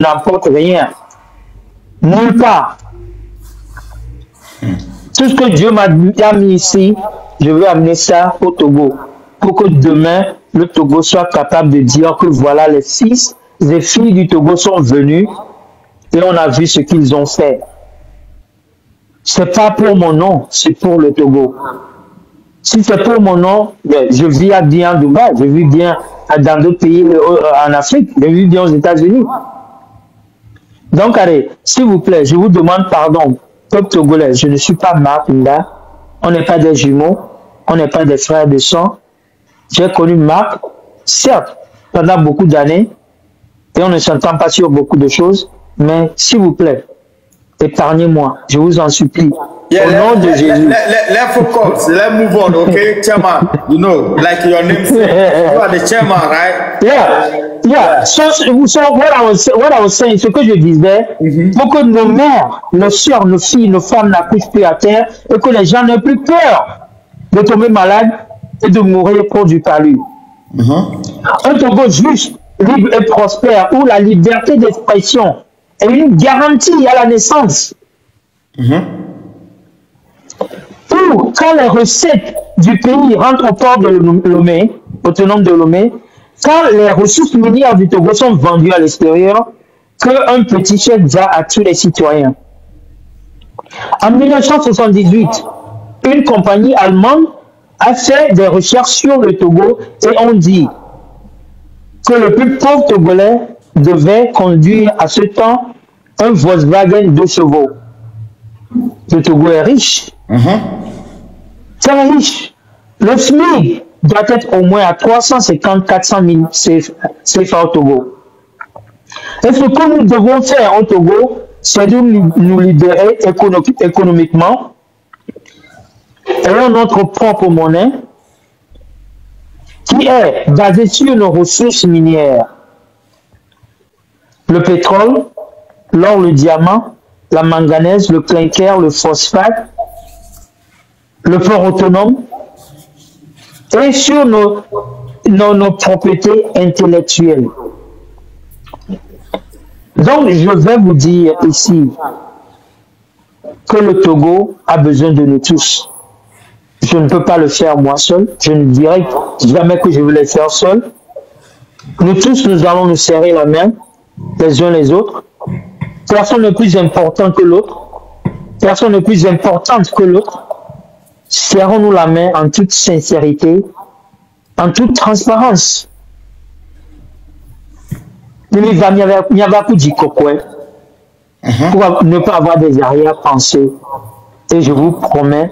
n'emporte rien. Nulle part. Tout ce que Dieu m'a mis ici, je veux amener ça au Togo. Pour que demain, le Togo soit capable de dire que voilà, les fils et filles du Togo sont venus et on a vu ce qu'ils ont fait. C'est pas pour mon nom, c'est pour le Togo. Si c'est pour mon nom, je vis bien à Dubaï, je vis bien dans d'autres pays en Afrique, je vis bien aux États-Unis. Donc, allez, s'il vous plaît, je vous demande pardon, peuple togolais, je ne suis pas Marc Nda, on n'est pas des jumeaux, on n'est pas des frères de sang. J'ai connu Marc, certes, pendant beaucoup d'années, et on ne s'entend pas sur beaucoup de choses, mais s'il vous plaît, épargnez-moi, je vous en supplie. Yeah, au nom de Jésus. Let's focus, let's move on, okay, chairman. You know, like your name says, you are the chairman, right? Yeah. So what I was saying, ce que je disais, pour que nos mères, nos soeurs, nos filles, nos femmes n'accouchent plus à terre et que les gens n'aient plus peur de tomber malade et de mourir pour du palu. Un Togo juste, libre et prospère, où la liberté d'expression est une garantie à la naissance. Où, quand les recettes du pays rentrent au port de Lomé, autonome de Lomé, quand les ressources minières du Togo sont vendues à l'extérieur, qu'un petit chèque va à tous les citoyens. En 1978, une compagnie allemande a fait des recherches sur le Togo et on dit que le plus pauvre Togolais devait conduire à ce temps un Volkswagen 2 chevaux. Le Togo est riche. Très riche. Le SMIC doit être au moins à 350-400 000 CFA au Togo. Et ce que nous devons faire au Togo, c'est de nous libérer économiquement, ayant notre propre monnaie qui est basée sur nos ressources minières. Le pétrole, l'or, le diamant, la manganèse, le clinker, le phosphate, le port autonome, et sur nos propriétés intellectuelles. Donc, je vais vous dire ici que le Togo a besoin de nous tous. Je ne peux pas le faire moi seul. Je ne dirai jamais que je vais le faire seul. Nous tous, nous allons nous serrer la main, les uns les autres. Personne n'est plus important que l'autre. Personne n'est plus importante que l'autre. Serrons-nous la main en toute sincérité, en toute transparence. Pour ne pas avoir des arrière-pensées. Et je vous promets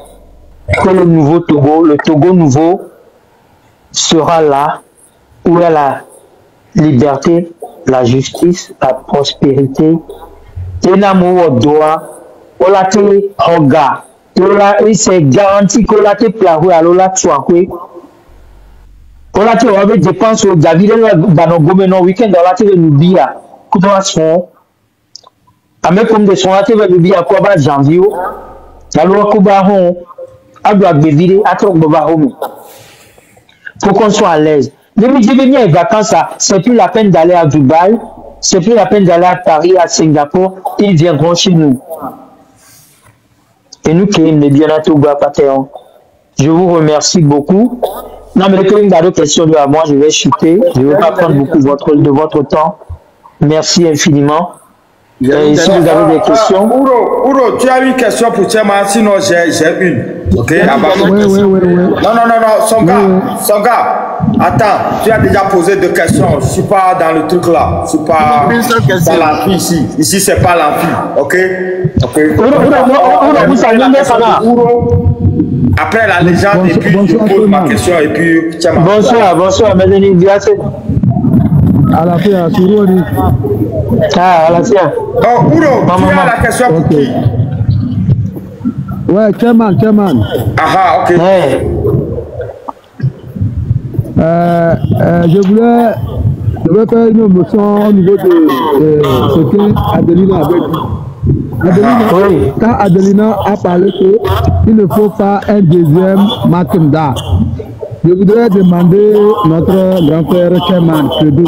que le nouveau Togo, le Togo nouveau, sera là où il y a la liberté, la justice, la prospérité. Et c'est garanti que la te plaît alors la tu as on avait dépense au David dans nos gouvernants week-end dans la télé nous bia comment sont avec comme de son la télé nous bia quoi bas janvier alors que bah on a doit béviller à trop bas home pour qu'on soit à l'aise. Les venir vacances c'est plus la peine d'aller à Dubaï, c'est plus la peine d'aller à Paris, à Singapour, ils viendront chez nous. Et nous qui aimons bien à Togo à Pathéon. Je vous remercie beaucoup. Non, mais quand il y a d'autres questions à moi, je vais chuter. Je ne vais pas prendre beaucoup de votre temps. Merci infiniment. Et si vous avez des questions. Ouro, tu as une question pour Tchema, sinon j'ai une. Ok, oui. Non, Songa, attends, tu as déjà posé deux questions. Je ne suis pas dans le truc là. Je ne suis pas dans l'amphi ici. Ici, ce n'est pas l'amphi. Ok. Après la légende, et puis je pose ma question, et puis Tchema. Bonsoir, Madeleine Diassé. À la fin, à la fin. Donc, Ouro, tu as la question pour qui? Ouais, chairman. Ah, ok. Je vais faire une motion au niveau de ce que Adelina avait dit. Quand Adelina a parlé qu'il ne faut pas un deuxième Makunda, je voudrais demander notre grand frère chairman Kedou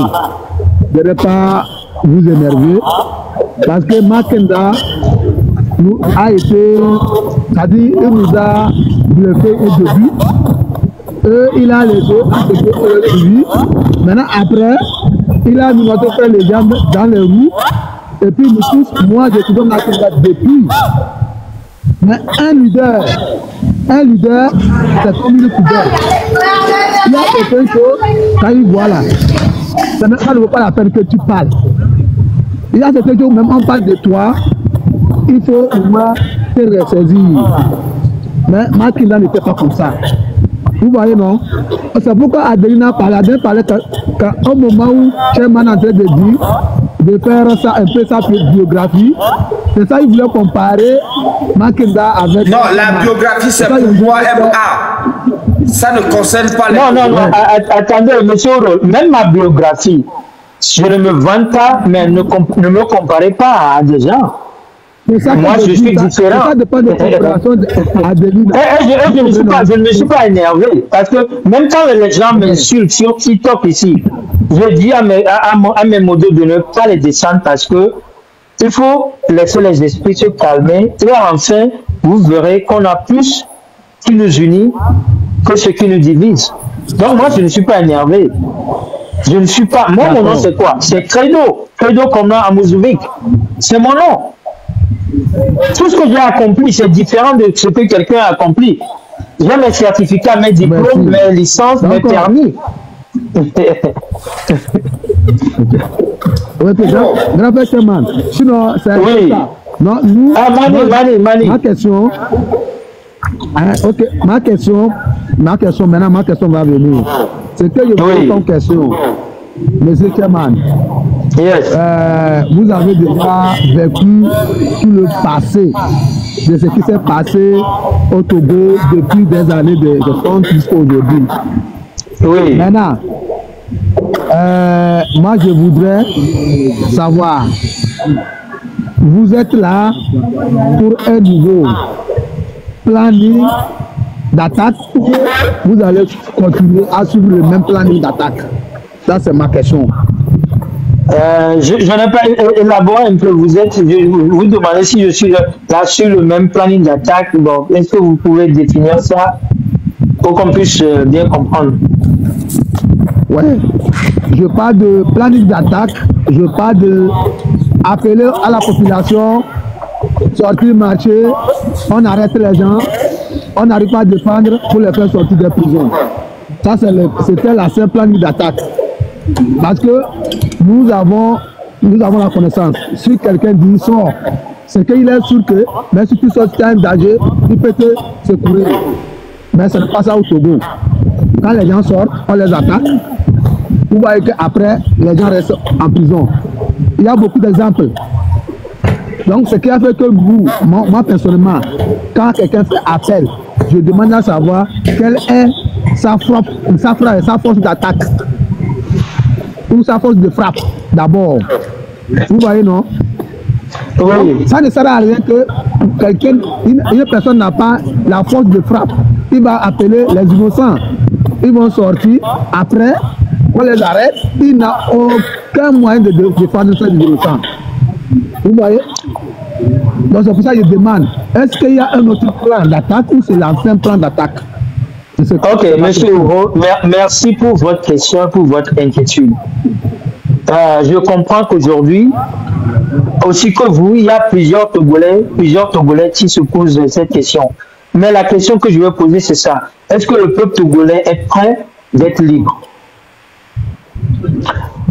de ne pas vous énerver parce que Makenda a été, c'est-à-dire il nous a bluffé au début. Il a laissé lui. Maintenant, après, il a mis notre frère les jambes dans les roues. Et puis, nous tous, moi, je suis dans la depuis. Mais un leader, c'est comme une poubelle. Il y a quelque chose, quand il voit là, ça ne vaut pas la peine que tu parles. Il y a quelque chose, même on parle de toi, il faut au moins te ressaisir. Mais Makenda n'était pas comme ça. Vous voyez, non? C'est pourquoi Adelina parlait qu'à un moment où Chairman est en train de dire, de faire ça, un peu sa biographie, c'est ça, il voulait comparer Makenda avec... Non, la biographie, c'est pour moi MA. Ça ne concerne pas les... Non, attendez, monsieur Oro, même ma biographie, je ne me vante pas, mais ne me comparez pas à des gens. Moi, je suis différent. Ça dépend de la comparaison d'Adelina. Je ne me suis pas énervé. Parce que même quand les gens m'insultent sur TikTok ici, je dis à mes modos de ne pas les descendre parce que il faut laisser les esprits se calmer. Et enfin, vous verrez qu'on a plus qui nous unit que ce qui nous divise. Donc moi, je ne suis pas énervé. Je ne suis pas... Moi, mon nom, c'est quoi? C'est Credo. Credo comme nom à Mouzouvik. C'est mon nom. Tout ce que j'ai accompli, c'est différent de ce que quelqu'un a accompli. J'ai mes certificats, mes diplômes, mes licences, mes permis. Grand frère man. Sinon, c'est oui. Ça. Non, nous, Mani. Ma question. Ok, ma question maintenant, ma question va venir. C'est que je pose ton question. Monsieur Chairman, yes. Vous avez déjà vécu tout le passé de ce qui s'est passé au Togo depuis des années de compte jusqu'à aujourd'hui. Oui. Maintenant, moi je voudrais savoir, vous êtes là pour un nouveau planning d'attaque ou vous allez continuer à suivre le même planning d'attaque? Ça, c'est ma question. Je n'ai pas élaboré un peu. Vous demandez si je suis là sur le même planning d'attaque. Bon, est-ce que vous pouvez définir ça pour qu'on puisse bien comprendre? Ouais. Je parle de planning d'attaque. Je parle de appeler à la population, sortir marcher, on arrête les gens, on n'arrive pas à défendre pour les faire sortir des prisons. Ça, c'était la seule planning d'attaque. Parce que nous avons la connaissance. Si quelqu'un dit sort, c'est qu'il est sûr que, même si tu sors, tu as un danger, il peut te secourir. Mais ce n'est pas ça au Togo. Quand les gens sortent, on les attaque. Vous voyez qu'après, les gens restent en prison. Il y a beaucoup d'exemples. Donc, ce qui a fait que vous, moi personnellement, quand quelqu'un fait appel, je demande à savoir quelle est sa force d'attaque. Ou sa force de frappe, d'abord. Vous voyez, non? Oui. Ça ne sert à rien que quelqu'un, une personne n'a pas la force de frappe. Il va appeler les innocents. Ils vont sortir. Après, on les arrête. Il n'a aucun moyen de défendre ces innocents. Vous voyez? Donc c'est pour ça que je demande, est-ce qu'il y a un autre plan d'attaque ou c'est l'ancien plan d'attaque? Ok, monsieur Ouro, merci pour votre question, pour votre inquiétude. Je comprends qu'aujourd'hui, aussi que vous, il y a plusieurs Togolais qui se posent cette question. Mais la question que je vais poser, c'est ça. Est-ce que le peuple togolais est prêt d'être libre?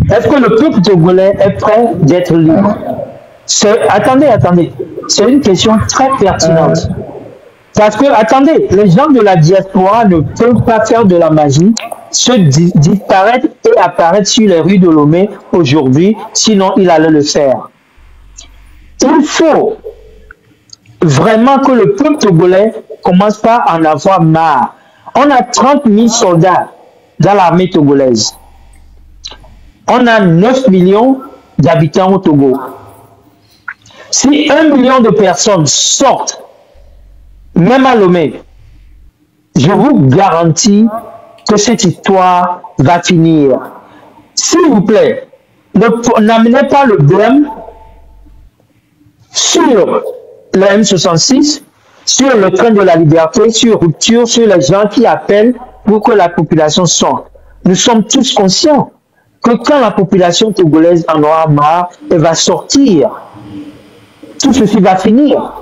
Est-ce que le peuple togolais est prêt d'être libre? Attendez. C'est une question très pertinente. Parce que, attendez, les gens de la diaspora ne peuvent pas faire de la magie, se disparaître et apparaître sur les rues de Lomé aujourd'hui, sinon il allait le faire. Il faut vraiment que le peuple togolais commence pas à en avoir marre. On a 30 000 soldats dans l'armée togolaise. On a 9 millions d'habitants au Togo. Si 1 million de personnes sortent, même à Lomé, je vous garantis que cette histoire va finir. S'il vous plaît, n'amenez pas le blâme sur le M66, sur le train de la liberté, sur rupture, sur les gens qui appellent pour que la population sorte. Nous sommes tous conscients que quand la population togolaise en aura marre, elle va sortir. Tout ceci va finir.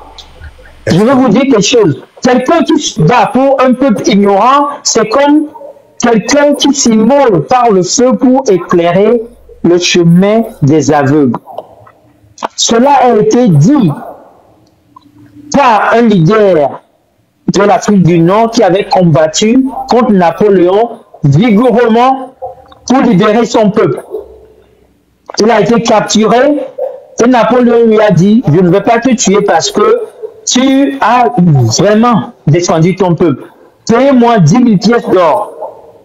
Je vais vous dire quelque chose. Quelqu'un qui se bat pour un peuple ignorant, c'est comme quelqu'un qui s'immole par le feu pour éclairer le chemin des aveugles. Cela a été dit par un leader de l'Afrique du Nord qui avait combattu contre Napoléon vigoureusement pour libérer son peuple. Il a été capturé et Napoléon lui a dit « Je ne vais pas te tuer parce que tu as vraiment défendu ton peuple. Paye-moi 10 000 pièces d'or. »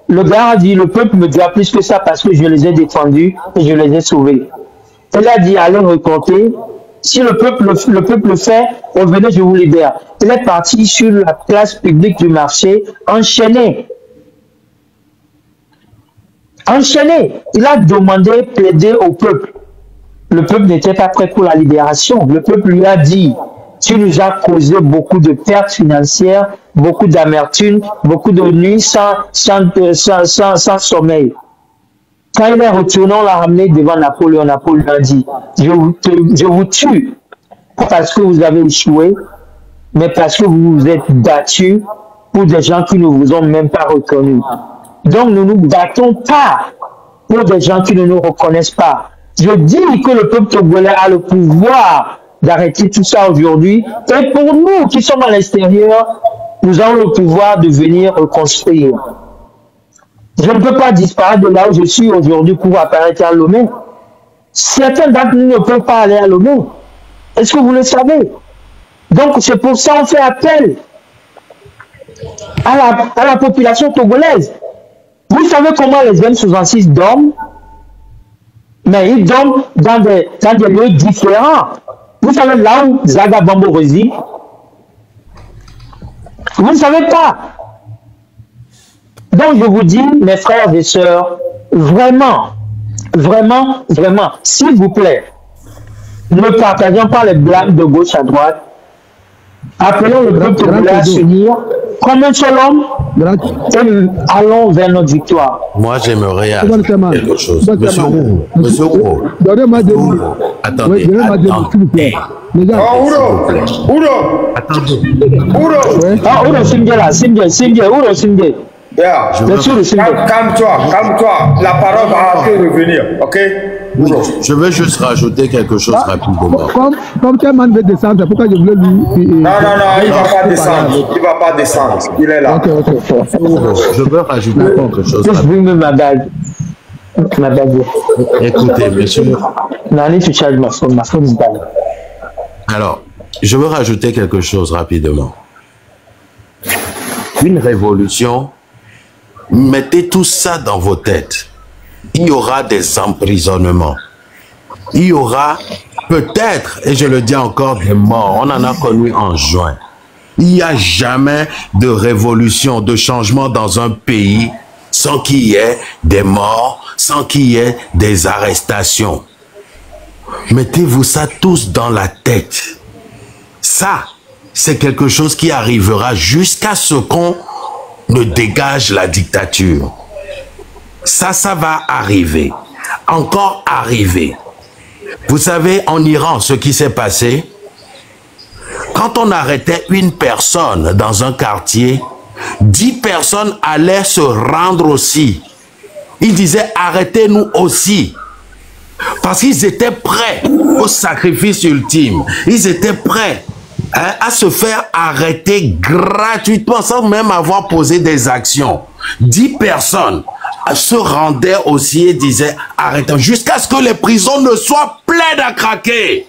Le gars a dit « Le peuple me doit plus que ça parce que je les ai défendus et je les ai sauvés. » Il a dit « Allez recompter. Si le peuple le fait, revenez, je vous libère. » Il est parti sur la place publique du marché, enchaîné. Enchaîné. Il a demandé, plaider au peuple. Le peuple n'était pas prêt pour la libération. Le peuple lui a dit « Tu nous as causé beaucoup de pertes financières, beaucoup d'amertume, beaucoup de nuits sans sommeil. » Quand il est retourné, on l'a ramené devant Napoléon. Napoléon a dit « Je vous tue, pas parce que vous avez échoué, mais parce que vous vous êtes battus pour des gens qui ne vous ont même pas reconnus. Donc nous ne nous battons pas pour des gens qui ne nous reconnaissent pas. Je dis que le peuple togolais a le pouvoir d'arrêter tout ça aujourd'hui. Et pour nous qui sommes à l'extérieur, nous avons le pouvoir de venir reconstruire. Je ne peux pas disparaître de là où je suis aujourd'hui pour apparaître à Lomé. Certains d'entre nous ne peuvent pas aller à Lomé. Est-ce que vous le savez? Donc c'est pour ça qu'on fait appel à la population togolaise. Vous savez comment les M66 dorment? Mais ils dorment dans des lieux différents. Vous savez là où Zaga Bambo réside? Vous ne savez pas. Donc je vous dis, mes frères et sœurs, vraiment, vraiment, vraiment, s'il vous plaît, ne partageons pas les blagues de gauche à droite. Appelons le peuple togolais à s'unir comme un seul homme et allons vers notre victoire. Moi, j'aimerais quelque chose. Monsieur Ouro. Donnez-moi des mots. Attendez. S'il vous plaît. Ouro, Simbié, Ouro, Simbié. Yeah. Calme-toi. La parole va revenir, ok? Je veux juste rajouter quelque chose rapidement. Comme Kelman veut descendre, pourquoi je voulais lui... Non, il ne va pas descendre. Il ne va pas descendre. Il est là. Ok. Je veux rajouter quelque chose rapidement. Ma bague. Écoutez, monsieur. Non, allez, tu charges ma phone is down. Alors, je veux rajouter quelque chose rapidement. Une révolution, mettez tout ça dans vos têtes. Il y aura des emprisonnements. Il y aura peut-être, et je le dis encore, des morts. On en a connu en juin. Il n'y a jamais de révolution, de changement dans un pays sans qu'il y ait des morts, sans qu'il y ait des arrestations. Mettez-vous ça tous dans la tête. Ça, c'est quelque chose qui arrivera jusqu'à ce qu'on ne dégage la dictature. Ça va arriver. Encore arriver. Vous savez, en Iran, ce qui s'est passé, quand on arrêtait une personne dans un quartier, 10 personnes allaient se rendre aussi. Ils disaient, arrêtez-nous aussi. Parce qu'ils étaient prêts au sacrifice ultime. Ils étaient prêts à se faire arrêter gratuitement sans même avoir posé des actions. 10 personnes se rendaient aussi et disaient arrêtons jusqu'à ce que les prisons ne soient pleines à craquer.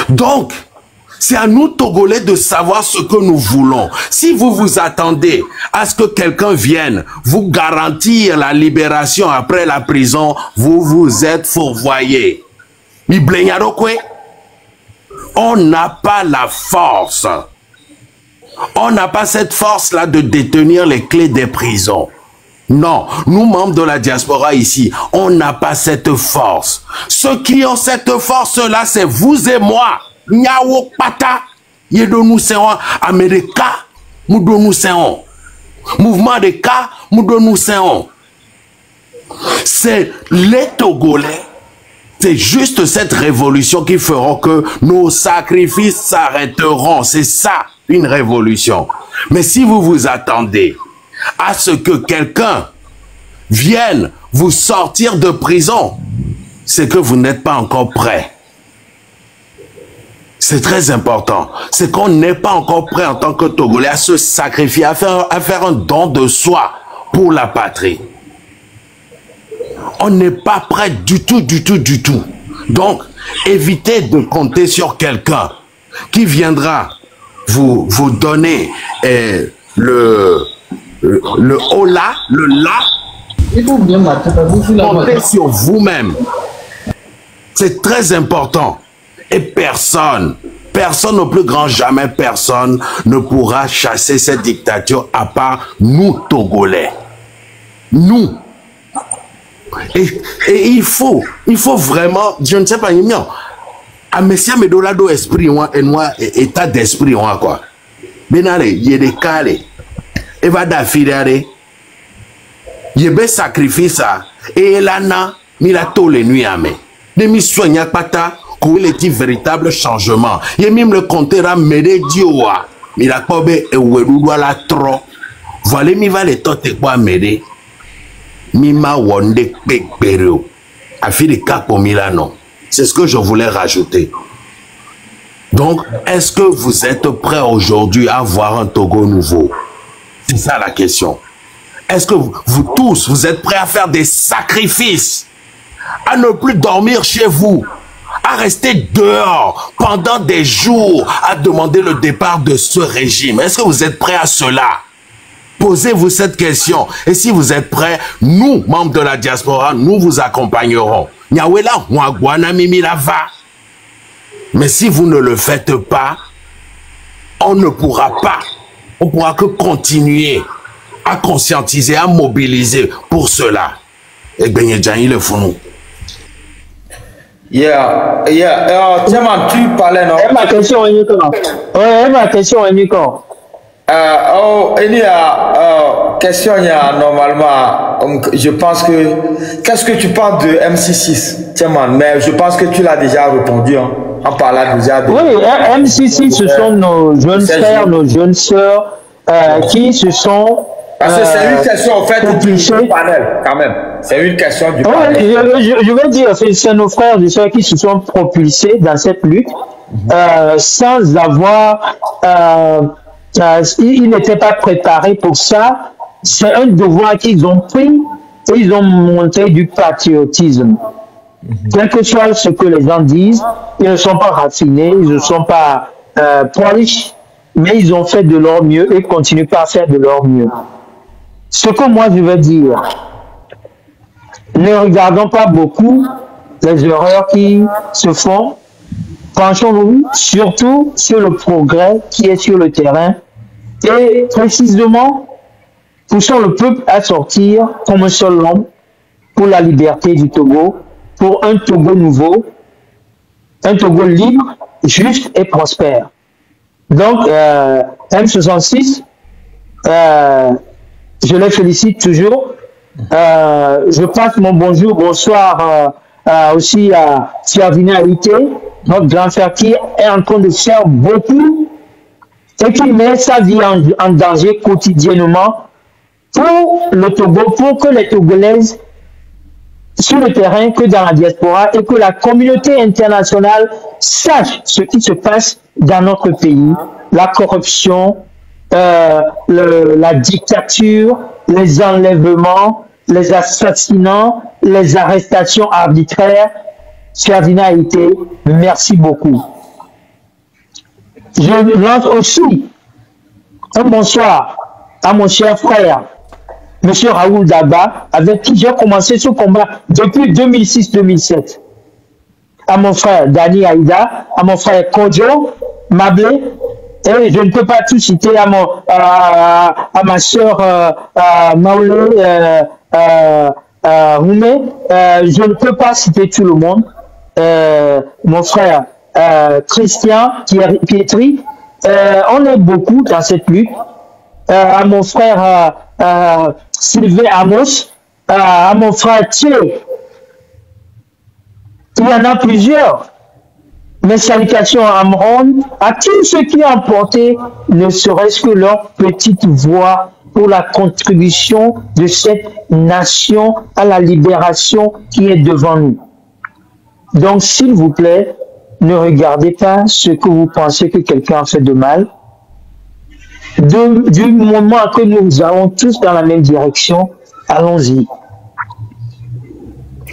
Donc, c'est à nous Togolais de savoir ce que nous voulons. Si vous vous attendez à ce que quelqu'un vienne vous garantir la libération après la prison, vous vous êtes fourvoyés. On n'a pas la force. On n'a pas cette force-là de détenir les clés des prisons. Non, nous membres de la diaspora ici, on n'a pas cette force. Ceux qui ont cette force-là, c'est vous et moi. Nyawo pata, yedonou seon, Amerika, moudonou seon. Mouvement de cas, moudonou seon. C'est les Togolais. C'est juste cette révolution qui fera que nos sacrifices s'arrêteront. C'est ça, une révolution. Mais si vous vous attendez à ce que quelqu'un vienne vous sortir de prison, c'est que vous n'êtes pas encore prêt. C'est très important. C'est qu'on n'est pas encore prêt en tant que Togolais à se sacrifier, à faire un don de soi pour la patrie. On n'est pas prêt du tout. Donc, évitez de compter sur quelqu'un qui viendra vous donner le hola, le la. Comptez sur vous-même. C'est très important. Et personne au plus grand jamais, personne ne pourra chasser cette dictature à part nous, Togolais. Nous. Et il faut vraiment, je ne sais pas, à Messia Medolado esprit, état d'esprit, quoi. Benale, il y a des cas, et va d'affilée, il y a des sacrifices, et là, il y a tous les nuits à mes. Les missions, pata, qu'il est un véritable changement. Il y a même le compteur Médé Dioa, il a pas bé et ouédoua la trop. Voilà, mi va les totes quoi Médé. Mima wonde pekperio. Afili kapo Milano. C'est ce que je voulais rajouter. Donc, est-ce que vous êtes prêts aujourd'hui à avoir un Togo nouveau? C'est ça la question. Est-ce que vous tous, vous êtes prêts à faire des sacrifices? À ne plus dormir chez vous? À rester dehors pendant des jours, à demander le départ de ce régime? Est-ce que vous êtes prêts à cela? Posez-vous cette question. Et si vous êtes prêts, nous, membres de la diaspora, nous vous accompagnerons. Mais si vous ne le faites pas, on ne pourra pas. On pourra que continuer à conscientiser, à mobiliser pour cela. Et bien, il faut nous. Tiens, tu parlais, non? Ma question est ma question est il y a question, il y a normalement, je pense que, qu'est-ce que tu penses de MC6? Tiens, mais je pense que tu l'as déjà répondu, hein, en parlant déjà de... Oui, MC6, ce sont nos jeunes frères, nos jeunes sœurs, qui se sont... Parce que c'est une question, en fait, du panel, quand même. C'est une question du panel. Je veux dire, c'est nos frères et sœurs qui se sont propulsés dans cette lutte, sans avoir... ils n'étaient pas préparés pour ça. C'est un devoir qu'ils ont pris et ils ont montré du patriotisme. Quel que soit ce que les gens disent, ils ne sont pas raffinés, ils ne sont pas polished, mais ils ont fait de leur mieux et continuent à faire de leur mieux. Ce que moi je veux dire, ne regardons pas beaucoup les erreurs qui se font. Penchons-nous surtout sur le progrès qui est sur le terrain et précisément poussons le peuple à sortir comme un seul homme pour la liberté du Togo, pour un Togo nouveau, un Togo libre, juste et prospère. Donc, M66, je les félicite toujours. Je passe mon bonjour, bonsoir aussi à Siavina Haïté, notre grand frère qui est en train de faire beaucoup et qui met sa vie en danger quotidiennement pour le Togo, pour que les Togolaises sur le terrain, que dans la diaspora et que la communauté internationale sache ce qui se passe dans notre pays, la corruption, la dictature, les enlèvements, les assassinats, les arrestations arbitraires. Siavina a été, merci beaucoup. Je lance aussi un bonsoir à mon cher frère, M. Raoul Daba, avec qui j'ai commencé ce combat depuis 2006-2007. À mon frère Dani Aïda, à mon frère Kodjo, Mablé, et je ne peux pas tout citer, à à ma soeur Maoulé Roumé, je ne peux pas citer tout le monde. Mon frère Christian Pietri, on est beaucoup dans cette lutte. À mon frère Sylvain Amos, à mon frère Thierry. Il y en a plusieurs. Mes salutations à Amron, à tous ceux qui ont porté ne serait-ce que leur petite voix pour la contribution de cette nation à la libération qui est devant nous. Donc, s'il vous plaît, ne regardez pas ce que vous pensez que quelqu'un a fait de mal. Du moment que nous allons tous dans la même direction, allons-y.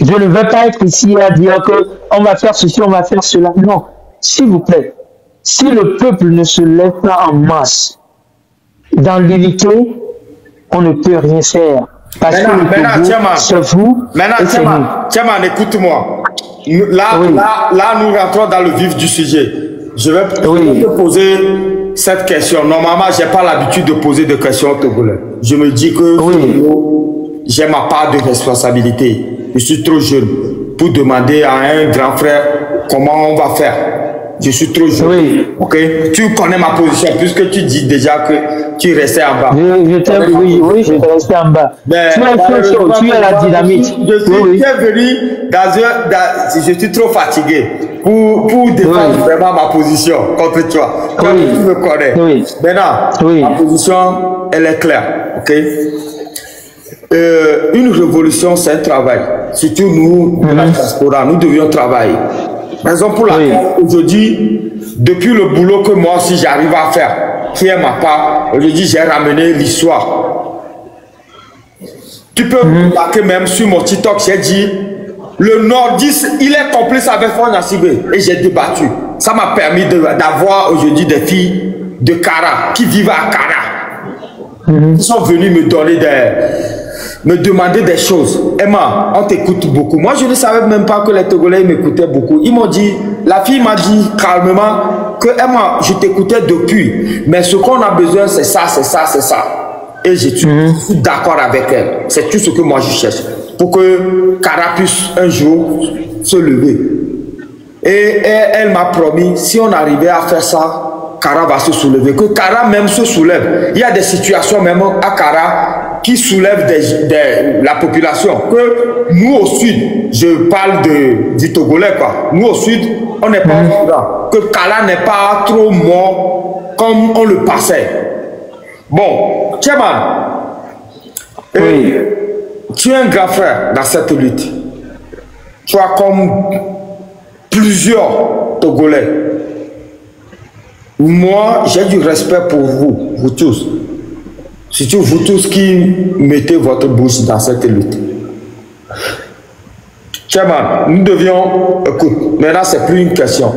Je ne veux pas être ici à dire qu'on va faire ceci, on va faire cela. Non, s'il vous plaît, si le peuple ne se lève pas en masse, dans l'unité, on ne peut rien faire. Parce que c'est vous et c'est nous. Tiaman, écoute-moi. Là, nous rentrons dans le vif du sujet. Je vais te poser cette question. Normalement, je n'ai pas l'habitude de poser de questions au Togolais. Je me dis que j'ai ma part de responsabilité. Je suis trop jeune pour demander à un grand frère comment on va faire. Je suis trop jeune. Ok? Tu connais ma position puisque tu dis déjà que tu restais en bas. Oui, je suis resté en bas. Mais, tu as la dynamite. Je suis venu je suis trop fatigué pour défendre vraiment ma position contre toi. Comme tu me connais. Maintenant, ma position, elle est claire. Ok? Une révolution, c'est un travail. Surtout nous, de la diaspora, nous devions travailler. Raison pour laquelle aujourd'hui, depuis le boulot que moi aussi j'arrive à faire, qui est ma part, aujourd'hui j'ai ramené l'histoire. Tu peux remarquer même sur mon TikTok, j'ai dit, le nordiste, il est complice avec Fona Sibé. Et j'ai débattu. Ça m'a permis d'avoir aujourd'hui des filles de Kara, qui vivent à Kara. Ils sont venus me demander des choses. Emma, on t'écoute beaucoup. Moi, je ne savais même pas que les Togolais m'écoutaient beaucoup. Ils m'ont dit, la fille m'a dit calmement que Emma, je t'écoutais depuis, mais ce qu'on a besoin, c'est ça, c'est ça, c'est ça. Et je suis d'accord avec elle. C'est tout ce que moi je cherche. Pour que Kara puisse un jour se lever. Et elle m'a promis, si on arrivait à faire ça, Kara va se soulever. Que Kara même se soulève. Il y a des situations même à Kara qui soulèvent la population. Que nous au sud, je parle du Togolais quoi. Nous au sud, on n'est pas au courant. Que Kara n'est pas trop mort comme on le passait. Bon, Tchaman, tu es un grand frère dans cette lutte. Tu as comme plusieurs Togolais. Moi, j'ai du respect pour vous, vous tous. Surtout vous tous qui mettez votre bouche dans cette lutte. Chairman, nous devions... Écoute, maintenant, c'est plus une question.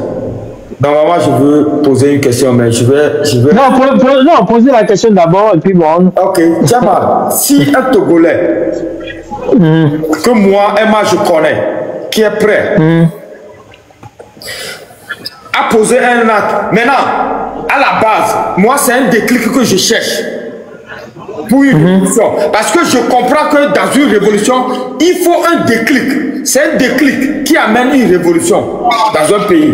Normalement, je veux poser une question, mais je vais... Non, posez la question d'abord, et puis bon... Ok, Chairman, si un Togolais, que moi, Emma, je connais, qui est prêt... à poser un acte. Maintenant, à la base, moi, c'est un déclic que je cherche pour une révolution. Parce que je comprends que dans une révolution, il faut un déclic. C'est un déclic qui amène une révolution dans un pays.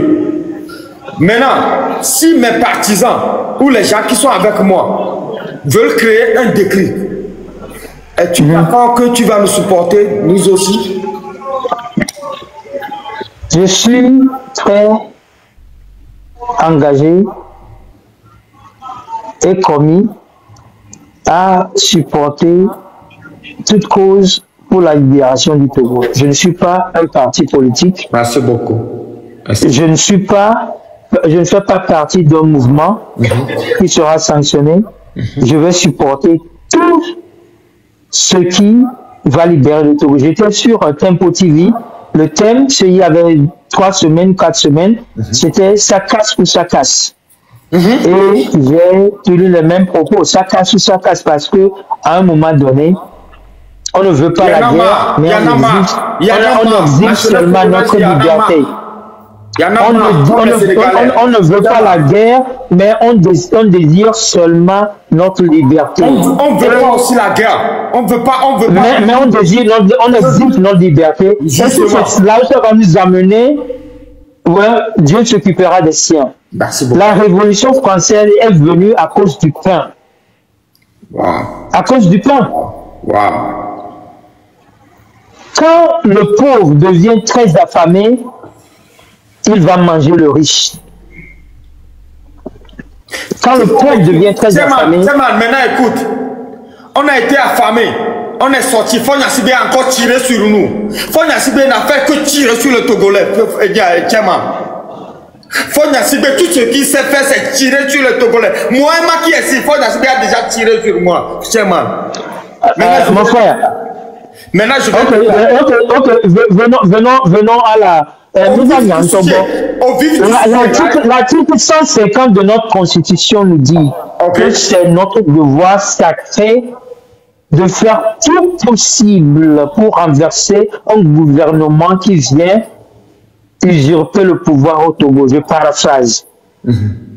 Maintenant, si mes partisans ou les gens qui sont avec moi veulent créer un déclic, es-tu d'accord que tu vas nous supporter, nous aussi? Je suis très engagé et commis à supporter toute cause pour la libération du Togo. Je ne suis pas un parti politique. Merci beaucoup. Merci. Je ne fais pas partie d'un mouvement qui sera sanctionné. Je vais supporter tout ce qui va libérer le Togo. J'étais sur Tempo TV. Le thème, il y avait 3 semaines, 4 semaines, c'était ça casse ou ça casse. Et j'ai tenu les mêmes propos, ça casse ou ça casse, parce que à un moment donné, on ne veut pas la guerre, mais on exige seulement notre liberté. On ne veut pas la guerre, mais on désire seulement notre liberté. On ne veut pas aussi la guerre. On veut pas. Mais on exige notre liberté. Et c'est là où ça va nous amener. Ouais, Dieu s'occupera des siens. La Révolution française est venue à cause du pain. Wow. À cause du pain. Wow. Quand le pauvre devient très affamé, il va manger le riche. Quand le pauvre devient très affamé... Maintenant écoute, on a été affamé, on est sorti, Fonya Sibé a encore tiré sur nous. Fonya Sibé n'a fait que tirer sur le Togolais. Fonya Sibé, tout ce qu'il sait faire, c'est tirer sur le Togolais. Moi, qui est ici, Fonya Sibé a déjà tiré sur moi. Mon frère. Maintenant, je vais... Ok. Venons à la... L'article 150 de notre Constitution nous dit que c'est notre devoir sacré de faire tout possible pour renverser un gouvernement qui vient usurper le pouvoir au Togo. Je paraphrase.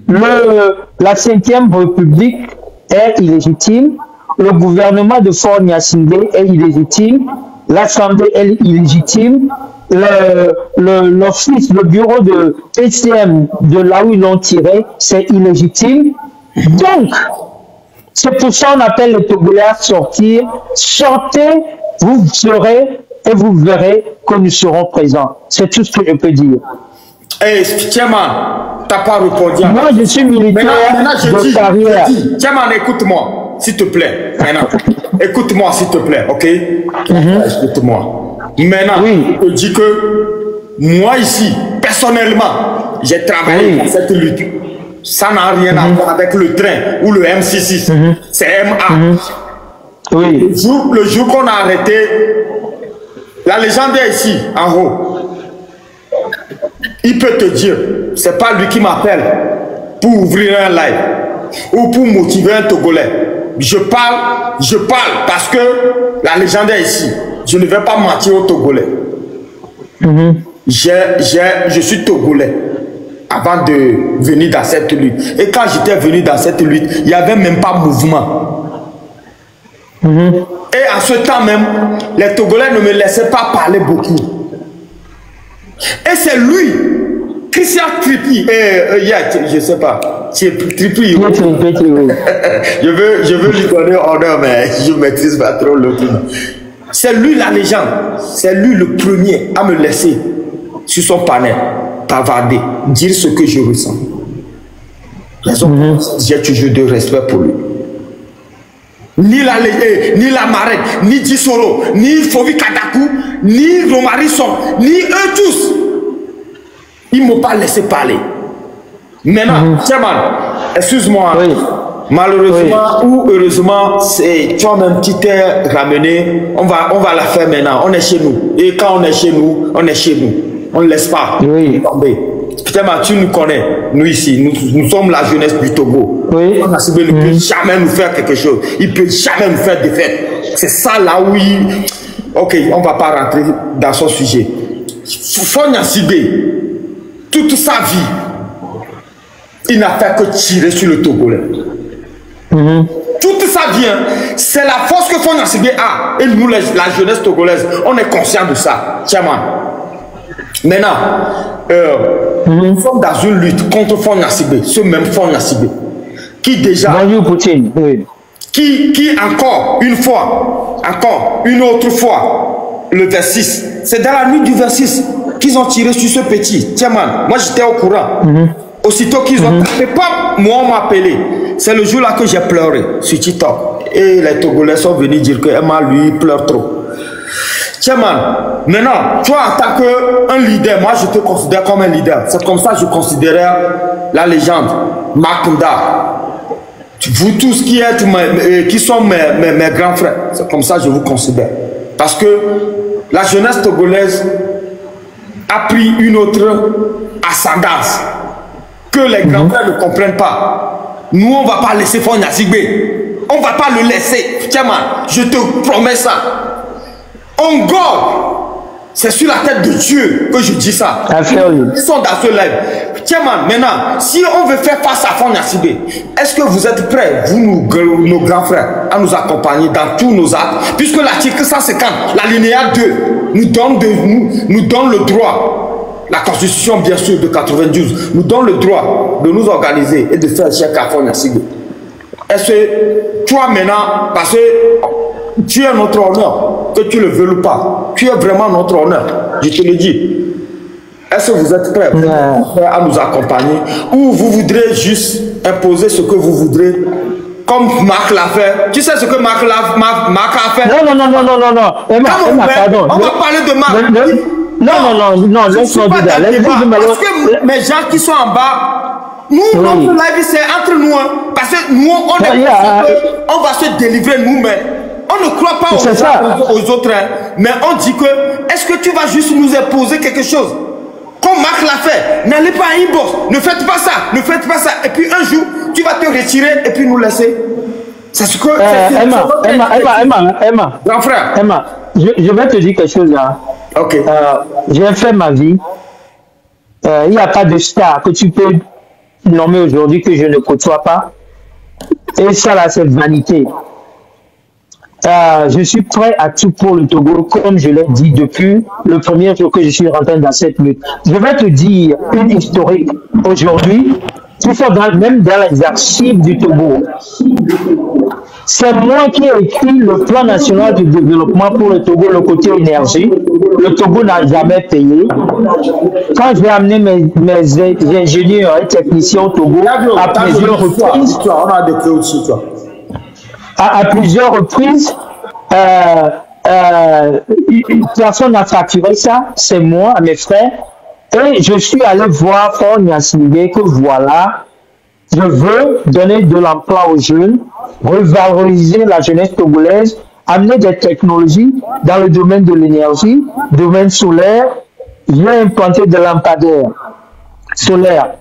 La 5e République est illégitime, le gouvernement de Faure Gnassingbé est illégitime, l'Assemblée est illégitime, l'office, le bureau de PCM de là où ils l'ont tiré, c'est illégitime. Donc, c'est pour ça qu'on appelle les Togolais à sortir. Sortez, vous serez et vous verrez que nous serons présents. C'est tout ce que je peux dire. Hey, Tiaman, t'as pas répondu. Moi, je suis militaire de carrière. Tiaman, écoute-moi, s'il te plaît. Écoute-moi, s'il te plaît, ok? Écoute-moi. Maintenant, je te dis que moi ici, personnellement, j'ai travaillé dans cette lutte. Ça n'a rien à voir avec le train ou le MC6. C'est MA. Le jour qu'on a arrêté, la légende est ici, en haut. Il peut te dire, c'est pas lui qui m'appelle pour ouvrir un live ou pour motiver un Togolais. Je parle parce que la légende est ici. Je ne vais pas mentir aux Togolais. Je suis Togolais avant de venir dans cette lutte. Et quand j'étais venu dans cette lutte, il n'y avait même pas mouvement. Et en ce temps même, les Togolais ne me laissaient pas parler beaucoup. Et c'est lui, Christian Tripi, je ne sais pas, c'est Tripi. je veux lui donner honneur, mais je ne maîtrise pas trop le nom. C'est lui la légende, c'est lui le premier à me laisser sur son panel, bavarder, dire ce que je ressens. J'ai toujours de respect pour lui. Ni la Marek, ni Dissoro, ni Fovi Kadakou, ni Romarisson, ni eux tous. Ils ne m'ont pas laissé parler. Maintenant, excuse-moi. Malheureusement ou heureusement, c'est toi-même qui t'es ramené. On va la faire maintenant. On est chez nous. Et quand on est chez nous, on est chez nous. On ne laisse pas tomber. Putain, tu nous connais, nous ici, nous sommes la jeunesse du Togo. On ne peut jamais nous faire quelque chose. Il ne peut jamais nous faire défaite. C'est ça là où il... Ok, on ne va pas rentrer dans son sujet. Fonya Sibé, toute sa vie, il n'a fait que tirer sur le Togolais. Toute sa vie, c'est la force que Fonya Sibé a. Et nous, la jeunesse togolaise, on est conscient de ça. Tiens, maintenant, nous sommes dans une lutte contre Fonya Sibé, ce même Fonya Sibé, qui déjà... Qui encore une autre fois, le 26, c'est dans la nuit du 26 qu'ils ont tiré sur ce petit. Tiens, moi j'étais au courant. Aussitôt qu'ils ont tapé, moi on m'a appelé. C'est le jour-là que j'ai pleuré sur TikTok. Et les Togolais sont venus dire que Emma, lui, pleure trop. Tiens, maintenant, toi en tant qu'un leader, moi je te considère comme un leader. C'est comme ça que je considérais la légende, Makunda. Vous tous qui sont mes grands frères, c'est comme ça que je vous considère. Parce que la jeunesse togolaise a pris une autre ascendance que les grands frères ne comprennent pas. Nous, on ne va pas laisser Fonya Sibé. On ne va pas le laisser. Tiens, je te promets ça. On God C'est sur la tête de Dieu que je dis ça. Ils sont dans ce live. Tiens, maintenant, si on veut faire face à Fon Yacibé, est-ce que vous êtes prêts, vous, nos grands frères, à nous accompagner dans tous nos actes? Puisque l'article 150, l'alinéa 2, nous donne le droit, la Constitution, bien sûr, de 92, nous donne le droit de nous organiser et de faire chèque à Fon Yacibé. Est-ce que toi, maintenant, parce que tu es notre honneur, que tu le veuilles ou pas, tu es vraiment notre honneur, je te le dis. Est-ce que vous êtes prêts à nous accompagner ou vous voudrez juste imposer ce que vous voudrez comme Marc l'a fait? Tu sais ce que Marc a fait? Non. Emma, pardon. On va parler de Marc. Non, laisse-moi dire. Parce que mes gens qui sont en bas, nous, notre live, c'est entre nous. Hein, parce que nous, on va se délivrer nous-mêmes. On ne croit pas aux autres, hein, mais on dit que, est-ce que tu vas juste nous imposer quelque chose? Comme Marc l'a fait, n'allez pas à inbox, ne faites pas ça, ne faites pas ça. Et puis un jour, tu vas te retirer et puis nous laisser. C'est ce que... Emma, grand frère. Emma, je vais te dire quelque chose là. Ok. J'ai fait ma vie. Il n'y a pas de star que tu peux nommer aujourd'hui que je ne côtoie pas. Et ça là, c'est vanité. Je suis prêt à tout pour le Togo, comme je l'ai dit depuis le premier jour que je suis rentré dans cette lutte. Je vais te dire une historique aujourd'hui, qui sont même dans les archives du Togo. C'est moi qui ai écrit le plan national de développement pour le Togo, le côté énergie. Le Togo n'a jamais payé. Quand j'ai amené mes ingénieurs et techniciens au Togo, à plusieurs reprises, à plusieurs reprises, personne n'a facturé ça, c'est moi, mes frères, et je suis allé voir Fon Yacibé que voilà, je veux donner de l'emploi aux jeunes, revaloriser la jeunesse togolaise, amener des technologies dans le domaine de l'énergie, domaine solaire. J'ai implanté des lampadaires solaires.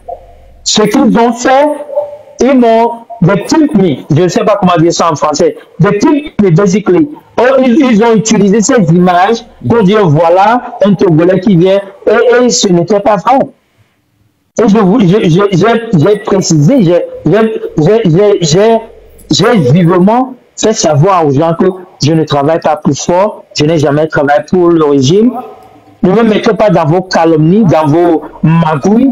Ce qu'ils ont fait, ils m'ont des types, je ne sais pas comment dire ça en français, des types, basically. Ils ont utilisé ces images pour dire voilà un Togolais qui vient, et ce n'était pas vrai. Et j'ai précisé, j'ai vivement fait savoir aux gens que je ne travaille pas plus fort, je n'ai jamais travaillé pour le régime. Ne me mettez pas dans vos calomnies, dans vos magouilles.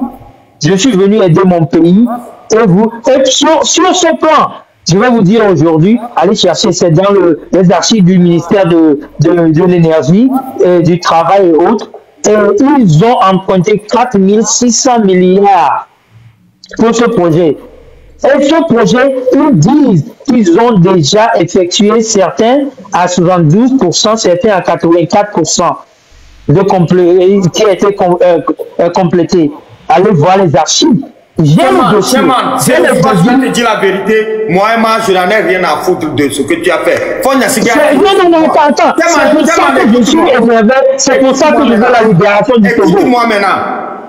Je suis venu aider mon pays. Et sur ce plan, je vais vous dire aujourd'hui, allez chercher, c'est dans les archives du ministère de l'énergie, du travail et autres. Et ils ont emprunté 4 600 milliards pour ce projet. Et ce projet, ils disent qu'ils ont déjà effectué certains à 72%, certains à 84% qui a été complété. Allez voir les archives. J'ai le dossier. Je te dis la vérité. Moi, Emma, je n'en ai rien à foutre de ce que tu as fait. Non, attends. C'est pour ça que je suis énervé. C'est pour ça que je veux la libération du Togo. Écoute-moi maintenant.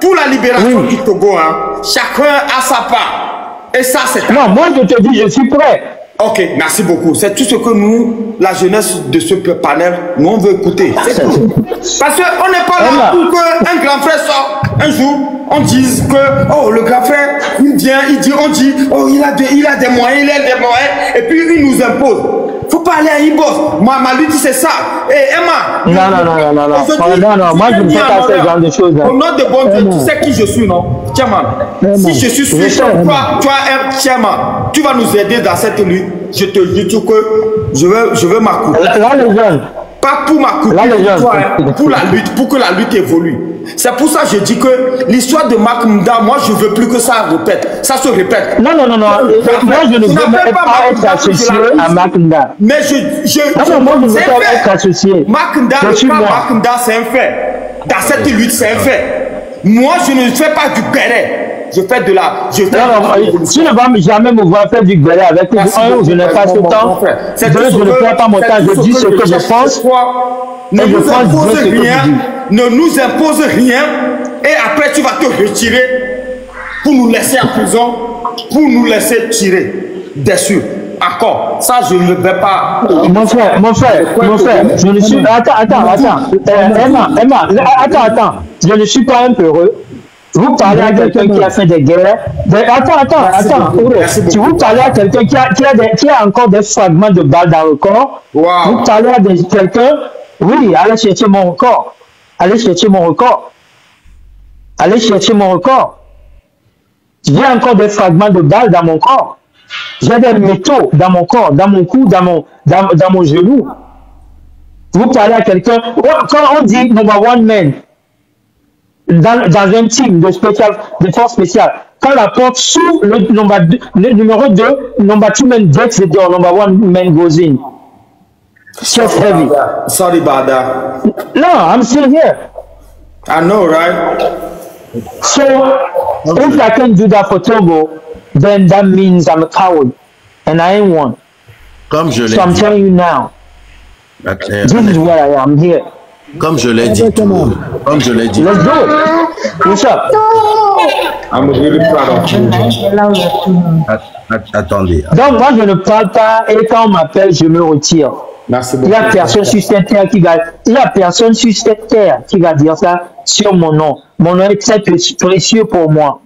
Pour la libération du Togo, hein, chacun a sa part. Et ça, c'est... Non, moi, je te dis, je suis prêt. Ok, merci beaucoup. C'est tout ce que nous, la jeunesse de ce panel, nous, on veut écouter. Parce qu'on n'est pas là pour qu'un grand frère sorte un jour, on dise que, oh, le grand frère, il vient, on dit, oh, il a des moyens, et puis il nous impose. Faut pas aller à Ibos. Moi, ma lutte, c'est ça. Et Emma. Non, moi, je ne fais pas ce genre de choses. Au nom de bon Dieu, tu sais qui je suis, non? Chairman. Si je suis sûr, toi, Chairman, tu vas nous aider dans cette lutte. Je te dis tout que je veux ma coupe. Là, les jeunes. Pas pour ma coupe, pour la lutte, pour que la lutte évolue. C'est pour ça que je dis que l'histoire de Marc Mda, moi je veux plus que ça répète. Ça se répète. Non. Moi je ne veux même pas être associé à Marc Mda. Mais moi je ne veux pas être associé. Marc Mda, c'est un fait. Dans cette lutte, c'est un fait. Moi je ne fais pas du béret. Je fais de la... tu ne vas jamais me voir faire du béret avec moi. Je n'ai pas ce temps. Deux, je ne perds pas mon temps. Je dis ce que je pense. Ne nous impose rien. Et après, tu vas te retirer pour nous laisser en prison, pour nous laisser tirer dessus. Ah, D'accord, ça je ne vais pas. Mon frère, je ne suis... Attends, je ne suis pas un peureux. Vous parlez à quelqu'un qui a fait des guerres. Attends. Si vous parlez à quelqu'un qui a encore des fragments de balles dans le corps, Wow. vous parlez à quelqu'un, oui, allez chercher mon record. Allez chercher mon record. J'ai encore des fragments de balles dans mon corps. J'ai des métaux dans mon corps, dans mon cou, dans mon genou. Vous parlez à quelqu'un, quand on dit number one man, dans un team de force spéciale, quand la porte s'ouvre, le numéro 2, number 2 man gets the door, number 1 man goes in. Chest heavy. Sorry about that. No, I'm still here. I know, right? So, if I can do that for Togo, then that means I'm a coward. And I ain't one. Comme je l'ai So I'm dit. telling you now, this is where I am here. Comme je l'ai dit. Comme je l'ai dit. Let's do it. What's up? I'm really proud of you. Attendez. Donc, moi, je ne parle pas et quand on m'appelle, je me retire. Merci Il beaucoup. n'y a personne sur cette terre qui va dire ça sur mon nom. Mon nom est très précieux pour moi.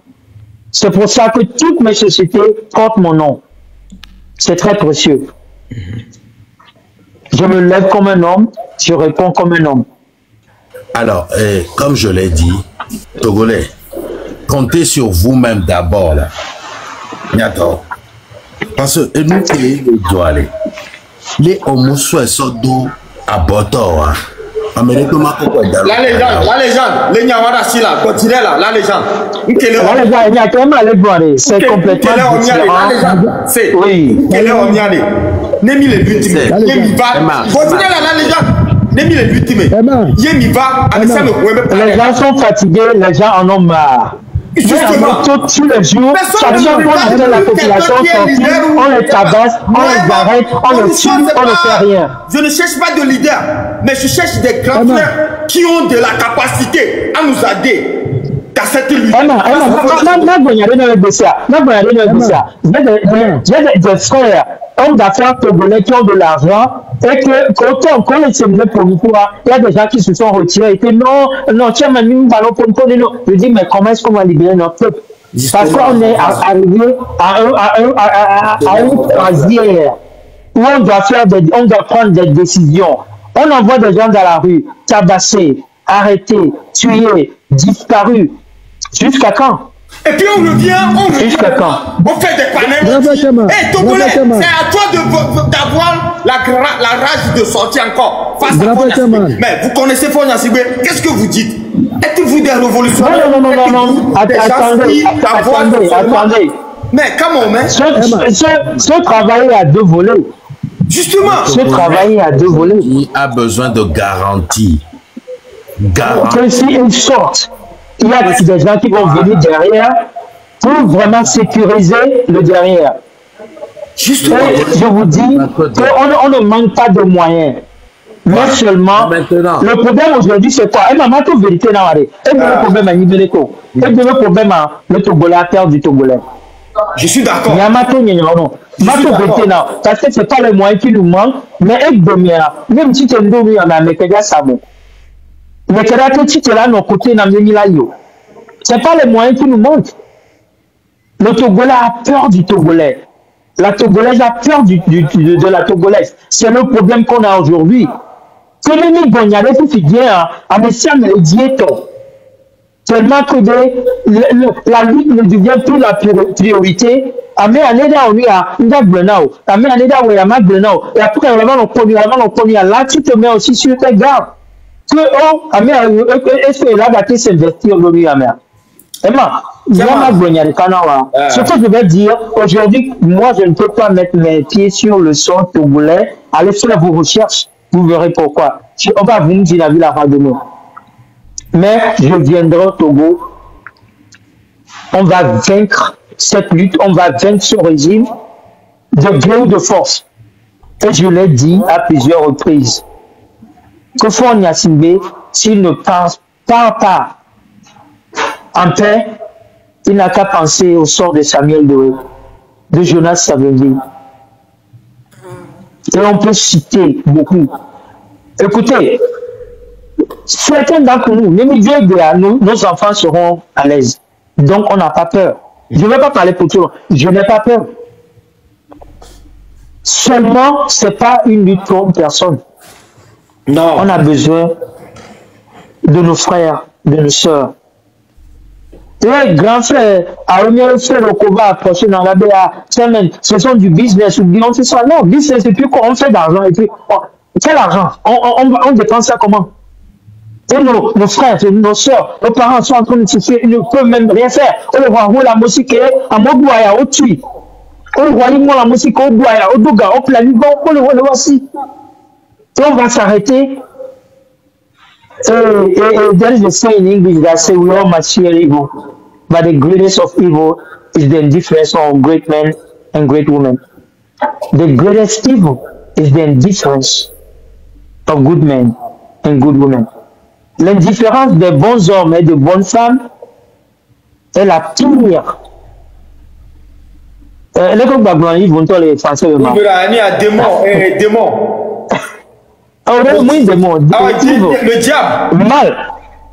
C'est pour ça que toutes mes sociétés portent mon nom. C'est très précieux. Je me lève comme un homme, je réponds comme un homme. Alors, comme je l'ai dit, Togolais, comptez sur vous-même d'abord, là. D'accord. Parce que nous, qui doit aller. Les homosexuels sont d'où à Botor. La légende, les Nyawada Sila, continuez là, la légende. C'est complètement différent. C'est, oui. Quel est Omniane? Nemi les victimes. Yemi va. Continuez là, la légende. Nemi les victimes. Yemi va. Les gens sont fatigués, les gens en ont marre. Justement, tous les jours, chaque fois qu'on entend la population sortir, on les tabasse, on les arrête, on les tue, on ne fait rien. Je ne cherche pas de leader, mais je cherche des grands frères qui ont de la capacité à nous aider dans cette lutte. J'ai des frères, hommes d'affaires togolais qui ont de l'argent, et que quand les séminaires pour nous, il y a des gens qui se sont retirés et que non, tiens, nous allons pour nous. Je dis, mais comment est-ce qu'on va libérer notre peuple? Parce qu'on est arrivé à une croisière où on doit prendre des décisions. On envoie des gens dans la rue, tabassés, arrêtés, tués, disparus. Jusqu'à quand? Et puis on revient, jusqu'à quand? On fait des panels. Et Togolais, c'est à toi d'avoir la rage de sortir encore. Mais vous connaissez Fonya Sibé, qu'est-ce que vous dites? Êtes-vous des révolutionnaires? Non. Attendez. Mais comment, ce travail a deux volets. Justement. Ce travail a deux volets. Il a besoin de garantie. Que s'il sorte, il y a des gens qui vont venir derrière pour vraiment sécuriser le derrière. Justement. Et je vous dis qu'on ne manque pas de moyens. Mais seulement, le problème aujourd'hui, c'est quoi? Et maman, tout vérité dans la et le problème à Nibeleko. Et le problème à le Togolais à terre du Togolais. Je suis d'accord. Il y a mato vérité là. Parce que ce n'est pas les moyens qui nous manquent, mais avec demi-heure. Même si tu es un a mais que ça bon. Mais que là, tu es là, nos côtés, ce n'est pas les moyens qui nous manquent. Le Togolais a peur du Togolais. La Togolaise a peur de la Togolaise. C'est le problème qu'on a aujourd'hui. Que les gens qui sont bien à Messia me diéto. Tellement que la lutte ne devient plus la priorité. Amé aneda on a ndagbenao. Amé aneda on a magbenao. Et après on connaît là tu te mets aussi sur tes gardes. Que amé est-ce que là va s'investir dans lui amé. Emma, ce que je vais dire, aujourd'hui, moi, je ne peux pas mettre mes pieds sur le sol togolais. Allez faire vos recherches, vous verrez pourquoi. On va vous dire la ville à de nous. Mais je viendrai au Togo. On va vaincre cette lutte, on va vaincre ce régime de gré ou de force. Et je l'ai dit à plusieurs reprises. Que Fonya Sibé, s'il ne pense pas en paix, il n'a qu'à penser au sort de Samuel de Jonas Savigny. Et on peut citer beaucoup. Écoutez, certains d'entre nous, nos enfants seront à l'aise. Donc, on n'a pas peur. Je ne vais pas parler pour tout le monde. Je n'ai pas peur. Seulement, ce n'est pas une lutte contre personne. Non. On a besoin de nos frères, de nos sœurs. Les grands frères, à revenir faire le combat approché dans la BA, ce sont du business ou bien c'est ça. Non, business, c'est plus quoi, on fait d'argent et puis, oh, quel argent? On dépense ça comment? Et nos frères, nos soeurs, nos parents sont en train de souffrir, ils ne peuvent même rien faire. On le voit, la musique, à Mogouaya, au Tui. On le voit, la musique, au Bouaya, au Douga, au Planigo, on le voici. Et on va s'arrêter. There is a saying in English that says we all must share evil, but the greatest of evil is the indifference of great men and great women. The greatest evil is the indifference of good men and good women. L'indifférence des bons hommes et de bonnes femmes est la pire. Les Congolais, ils vont les Français. Il y a des démons. Oui, démons. Le diable. Mal.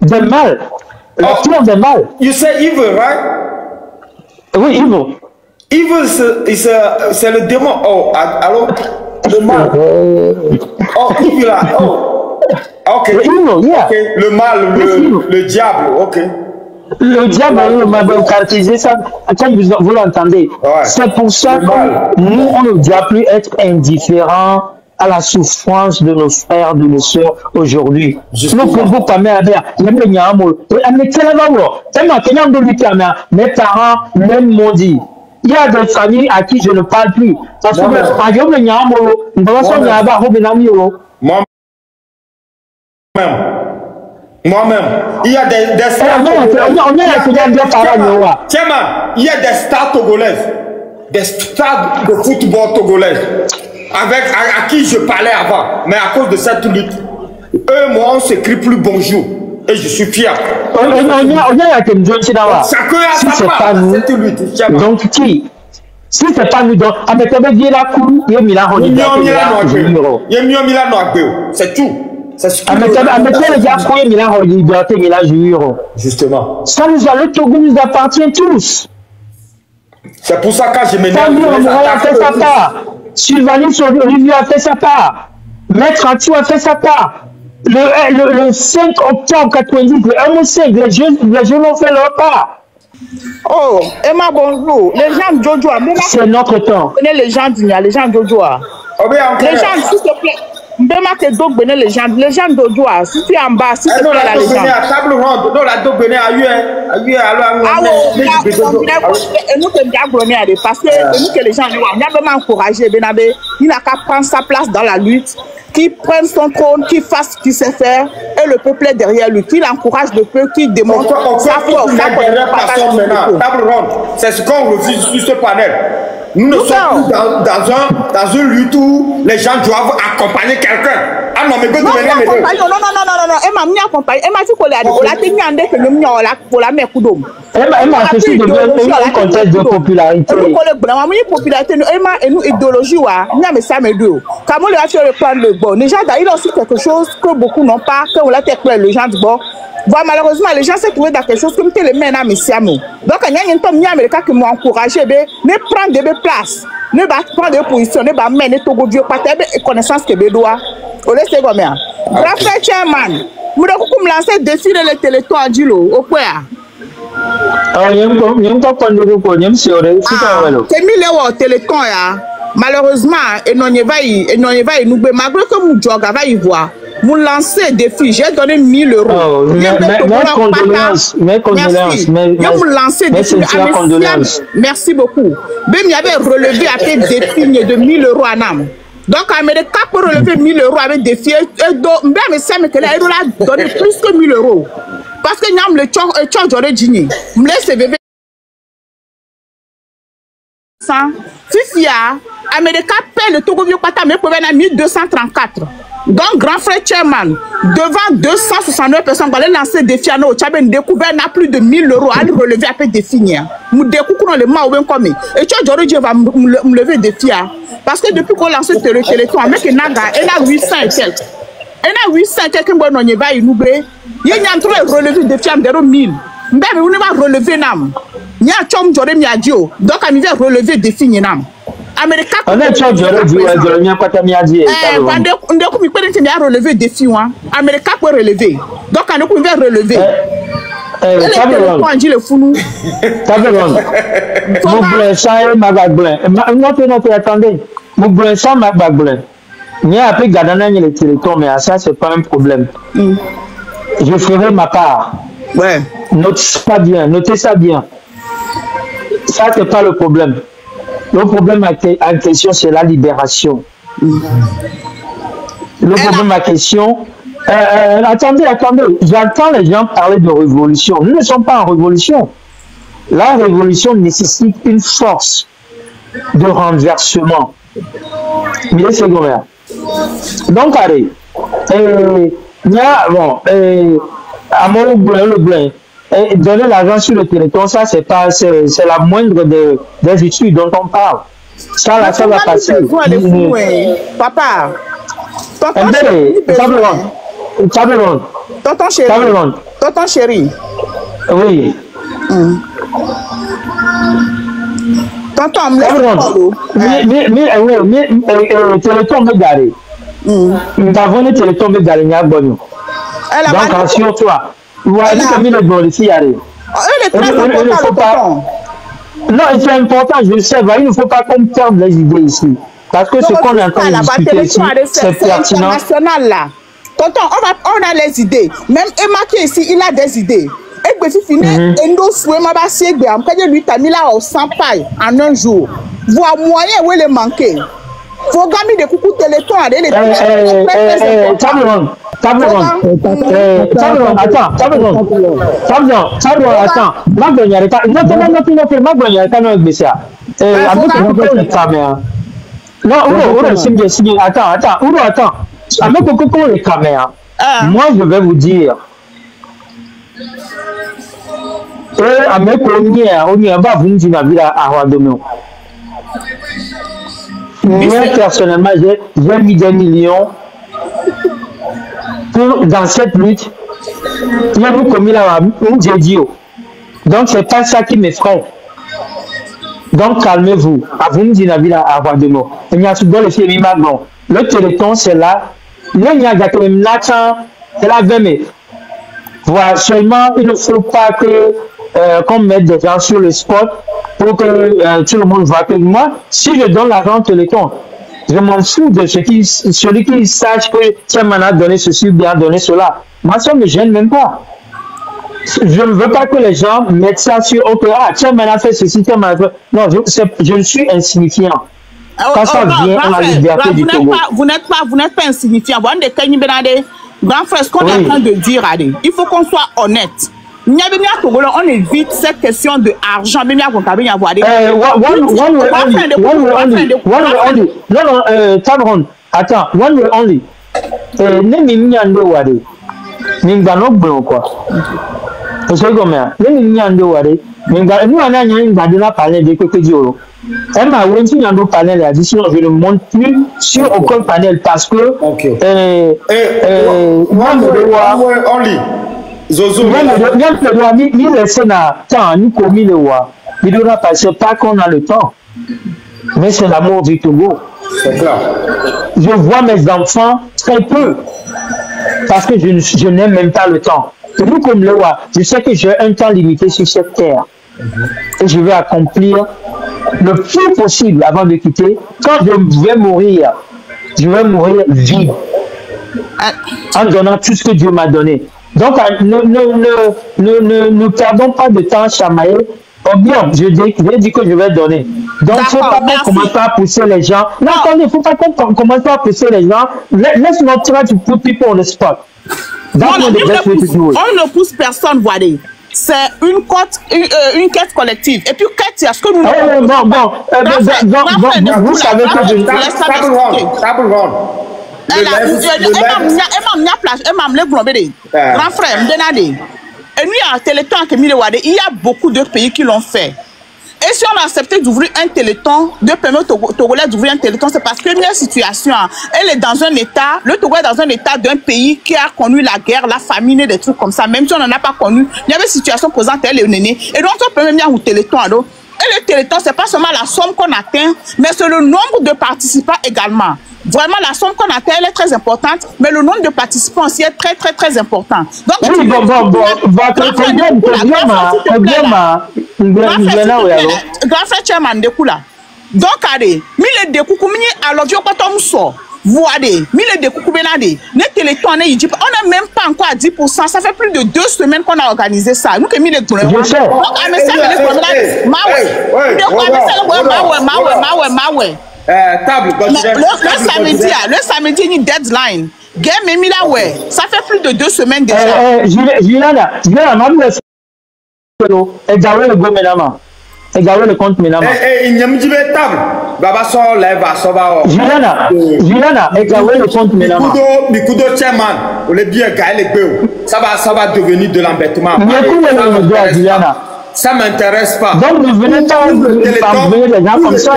De mal. La pire de mal. You say evil, right? Oui, evil. Evil, c'est le démon. Oh, alors, le mal. Oh, evil, là. Oh. Ok. Evil, yeah. Okay. Le mal, le diable, ok. Le diable, on m'a caractérisé ça, comme vous l'entendez. Ouais. C'est pour ça que nous, on ne doit plus être indifférents à la souffrance de nos frères, de nos soeurs aujourd'hui. Nous pouvons pas mettre mes parents même m'ont dit. Il y a des familles à qui je ne parle plus. Parce que moi-même, il y a des stars il y a des stars togolaises, des stars de football togolaises, à qui je parlais avant, mais à cause de cette lutte, eux, moi, on s'écrit plus bonjour, et je suis fier. Chacun a sa part dans cette lutte. Donc, qui? Si c'est pas nous, donc, c'est tout. Justement. Ça nous a, le Togo nous appartient tous. C'est pour ça que je m'énerve. A fait sa part. Sylvain Olivier a fait sa part. Maître Atiu a fait sa part. Le 5 octobre 90, le 1/5, les jeunes ont fait leur part. Oh, Emma, bonjour. Les gens de Jojoa. C'est notre temps. Les gens d'Igna, les gens de Jojoa. Les gens, s'il te plaît. Mbema te donc benez les gens d'Ojoa, si tu es en bas, si tu es là les gens. Table ronde, non la donc benez à et nous te diablonner parce que nous que les gens nous on a encouragé Benabé, il n'a qu'à prendre sa place dans la lutte, qui prenne son trône, qui fasse ce qu'il sait faire et le peuple est derrière lui, qui l'encourage de peu, qui démontre sa force. Table ronde, c'est ce qu'on refuse sur ce panel. Nous ne sommes plus dans une lutte où les gens doivent accompagner quelqu'un. Ah non, mais non, non, Emma m'y accompagne. Emma dit qu'on l'a tenu en dès que nous m'y avons pour la mère Koudom. Emma a fait un contexte de popularité. Nous connaissons la popularité. Emma et nous idéologie wa. Nous avons ça mais deux. Comme on lui a fait reprendre le bon. Les gens il y a aussi quelque chose que beaucoup n'ont pas, que on l'a fait les gens du bon. Voilà, malheureusement, les gens s'est trouvé dans quelque chose comme les mains à Messiamo. Donc, il y a un temps qui m'ont encouragé, ne prendre des places, ne pas prendre des positions, ne pas mener Togo Dieu, pas de connaissance que Bédoua. Au laisse les gommes. Grand frère Chairman, vous devez me lancer défi de les télétons à Dilo, au quoi? Téléthon, malheureusement, et non, il va y nous, malgré que mon jog va y voir. Vous lancez des défis, j'ai donné 1000 euros. Oh, mes condoléances. Merci beaucoup. Même il y avait relevé à tes défis de 1000 euros à Nam. Donc, à mes cas pour relever 1000 euros avec des défis, et donc, mais ça me donné plus que 1000 euros. Parce que Nam le tchon j'aurais dit, me laisse bébé. Fifia, Américain paie le Togo vieux pata, mais pour venir à 1234. Donc, grand frère Chairman, devant 269 personnes, on va lancer des fianos. Tu as bien découvert, n'a plus de 1000 € à le relever après des finir. Nous découvrons le mal ou comme. Et tu as dit, va me lever des fias. Parce que depuis qu'on lance le téléthon, avec un naga, elle a 800 et quelques. Elle a 800 et quelques, bon, on y va, il nous brille. Il y a un train de relever des fias de 1000. Mais on ne va relever nam. Il y a un chum j'aurais mis à Dio. Donc, on va relever des filles nam. Américain. On a un chum j'aurais dit, il n'y a pas de mis à Dio. On a relever des filles. Américain peut relever. Donc, on va relever. Taberon. Mon blanc, ça est ma bague blanc. Non, attendez. Mon blanc, ça ma bague blanc. Il y a un peu gadana le téléthon, mais ça, c'est pas un problème. Je ferai ma part. Ouais. Notez ça bien. Ça, c'est pas le problème. Le problème en question, c'est la libération. Le problème en question... attendez. J'entends les gens parler de révolution. Nous ne sommes pas en révolution. La révolution nécessite une force de renversement. Mais c'est comme donc, allez. À mon blanc, le blanc. Donner l'argent sur le territoire, ça, c'est la moindre des études dont on parle. Ça, là, ça va passer. Papa. Tonton chéri. Oui. Tonton, me téléthon me garé. Nous avons le téléthon me garé, n'y a bon. Donc, assure-toi. Ouais, il le bon ici, allez. Non, c'est important, je le sais. Il ne faut pas qu'on perde les idées ici. Parce que ce qu'on est en train de discuter ici, c'est pertinent. Tonton, on a les idées. Même Emma qui est ici, il a des idées. Et puis, Endo souhait ma basse, quand lui t'a mis là au 100 pailles en un jour. Voir moyen où il est manqué. Faut gagner des coucous téléthon. Tablon, attends. Moi, je vais vous dire. Moi, personnellement, j'ai mis des millions dans cette lutte. Il y a beaucoup commis là, donc, c'est pas ça qui m'effraie. Donc, calmez-vous. Le téléthon, c'est là. C'est la 20 mai. Voilà, seulement, il ne faut pas qu'on mette des gens sur le spot pour que tout le monde voit que moi, si je donne l'argent au téléthon, je m'en fous de celui qui sache que Tiaman a donné ceci ou bien donné cela. Moi, ça ne me gêne même pas. Je ne veux pas que les gens mettent ça sur Tiaman a fait ceci, Tiaman a fait... Non, je ne suis insignifiant. Quand ça vient à la liberté du Togo. Vous n'êtes pas insignifiant. Grand frère, ce qu'on est en train de dire, il faut qu'on soit honnête. On évite cette question de argent. Tabron, attends, one way only. Je ne monte plus sur aucun panel parce que pas qu'on a le temps, mais c'est l'amour du Togo. Je vois mes enfants très peu parce que je n'ai même pas le temps. Nous, comme le roi, je sais que j'ai un temps limité sur cette terre et je vais accomplir le plus possible avant de quitter. Quand je vais mourir vide en donnant tout ce que Dieu m'a donné. Donc, ne perdons pas de temps à chamailler. Oh bien, je dis que je vais donner. Donc, il ne faut pas qu'on commence à pousser les gens. Non, attendez, il ne faut pas qu'on commence à pousser les gens. Laisse-moi try to put people on the spot. On ne pousse personne, voilà. c'est une quête collective. Et puis, quête, il y a ce que nous... Vous savez que grand frère, et nous, à Téléthon, il y a beaucoup de pays qui l'ont fait. Et si on a accepté d'ouvrir un téléthon, de permettre aux Togolais d'ouvrir un téléthon, c'est parce que la situation, elle est dans un état, le Togo est dans un état d'un pays qui a connu la guerre, la famine et des trucs comme ça. Même si on n'en a pas connu, il y avait une situation présente, elle est née. Et donc, on peut même bien un téléthon. Alors, et le téléthon, c'est pas seulement la somme qu'on atteint, mais c'est le nombre de participants également. Vraiment, la somme qu'on atteint, elle est très importante, mais le nombre de participants aussi est très, très, très important. Donc, oui, grand frère Chairman de Kula. Donc, allez, mille de Koukoumini, alors, je crois que so. Voyez, mille de Koukoubénade, ne téléthon, on n'est même pas encore à 10%. Ça fait plus de 2 semaines qu'on a organisé ça. Nous, que mille de Koukoubénade. Je sais. Le samedi, il y a une deadline. Ça fait plus de 2 semaines déjà. Juliana, égarer le compte Ménama. Juliana, égarer le compte Ménama. Ça va devenir de l'embêtement. Ça m'intéresse pas. Donc ne venez pas envoyer les gens comme ça.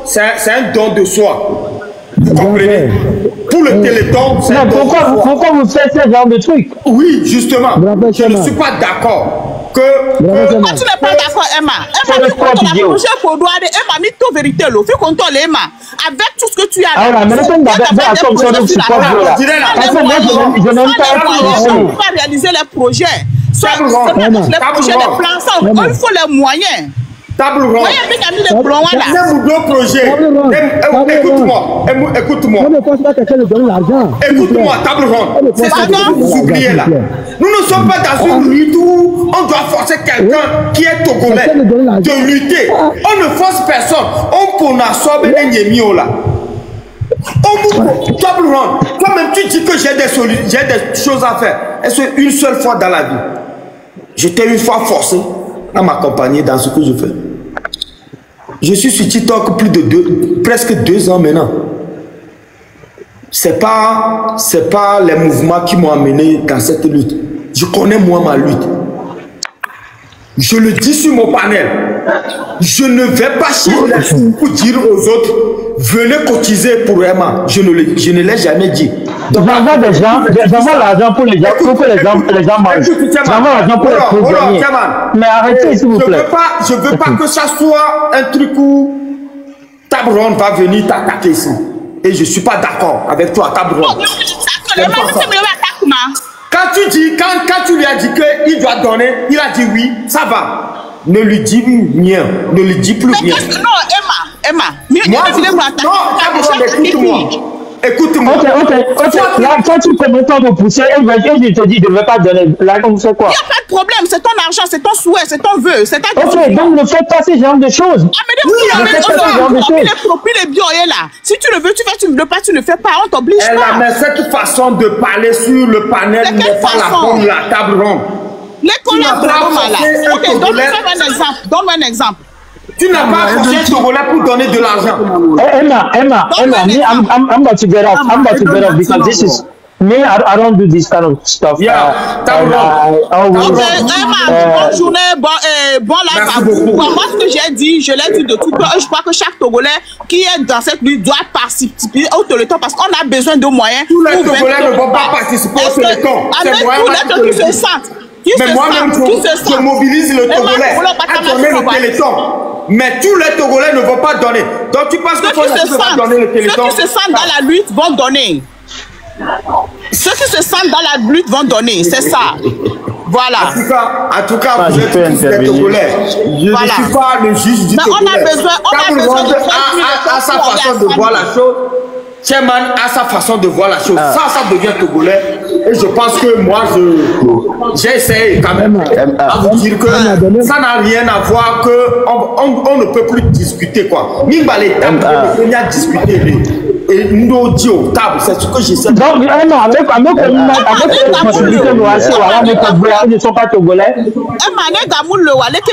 C'est un don de soi. Vous comprenez? Pour le téléthon, c'est un don de soi. Pourquoi vous faites ce genre de trucs? Oui, justement. Je ne suis pas d'accord. Pourquoi tu n'es pas d'accord, Emma? Emma, tu comptes la projet pour doigt de Emma, mais tout vérité, le fait qu'on t'en Emma. Avec tout ce que tu as. Alors, mais laissez-moi d'abord comme ça, je n'aime pas réaliser les projets. Les projets, les plans, il faut les moyens. Table ronde. Écoute-moi. Écoute-moi, table ronde. C'est ça que vous oubliez là. Nous ne sommes pas dans une lutte où on doit forcer quelqu'un qui est togolais de lutter. On ne force personne. On peut n'assorber les Niemio là. Table ronde. Toi-même, tu dis que j'ai des choses à faire. Est-ce une seule fois dans la vie, j'étais une fois forcé à m'accompagner dans ce que je fais? Je suis sur TikTok presque 2 ans maintenant. C'est pas les mouvements qui m'ont amené dans cette lutte. Je connais moi ma lutte. Je le dis sur mon panel. Je ne vais pas chez les fous pour dire aux autres, venez cotiser pour Emma. Je ne l'ai jamais dit. J'envoie des gens, j'envoie l'argent pour les gens, pour que les gens mangent. J'envoie l'argent pour les prisonniers. Mais arrêtez s'il vous plaît. Je veux pas que ça soit un truc où Tabron va venir t'attaquer ici. Et je suis pas d'accord avec toi, Tabron. Quand tu lui as dit qu'il doit donner, il a dit oui, ça va. Ne lui dis rien, ne lui dis plus rien. Non, Emma, écoute-moi. Ok. Là, quand tu commences à me pousser, et je te dis, je ne vais pas donner. Là, on sait quoi? Il n'y a pas de problème, c'est ton argent, c'est ton souhait, c'est ton vœu. Ok, donc ne faites pas ce genre de choses. Si tu le veux, tu fais, tu ne veux pas, tu ne fais pas, on t'oblige pas. Mais cette façon de parler sur le panel n'est pas la bonne, la table ronde. Les collaborateurs là. Ok, donne-moi un exemple. Tu n'as pas forcé un Togolais pour donner de l'argent. Emma, I'm about to get off. I'm about to get off because this is me. I don't do this kind of stuff. Yeah, Emma, bonne journée, bon live à vous. Moi, ce que j'ai dit, je l'ai dit de tout cœur. Je crois que chaque Togolais qui est dans cette lutte doit participer au téléthon parce qu'on a besoin de moyens. Tous les Togolais ne vont pas participer au téléthon. C'est moi qui se sentent. Mais moi-même, je mobilise le Togolais à donner le téléthon. Mais tous les Togolais ne vont pas donner. Donc tu penses que ceux qui donner le téléthon? Ceux qui se sentent dans la lutte vont donner. Ceux qui se sentent dans la lutte vont donner, c'est ça. Voilà. En tout cas, vous êtes tous des Togolais. Je ne suis pas le juge du Togolais. On a besoin de à sa façon de voir la chose. Chairman a sa façon de voir la chose. Ça devient Togolais. Et je pense que moi, j'ai essayé quand même à vous dire que ça n'a rien à voir, qu'on ne peut plus discuter quoi. On a discuté. nous dit au table, c'est ce que j'essaie de dire. Donc, avec possibilité de voir voilà, mais ils ne sont pas togolais. Mané Gamoul le Wale, qui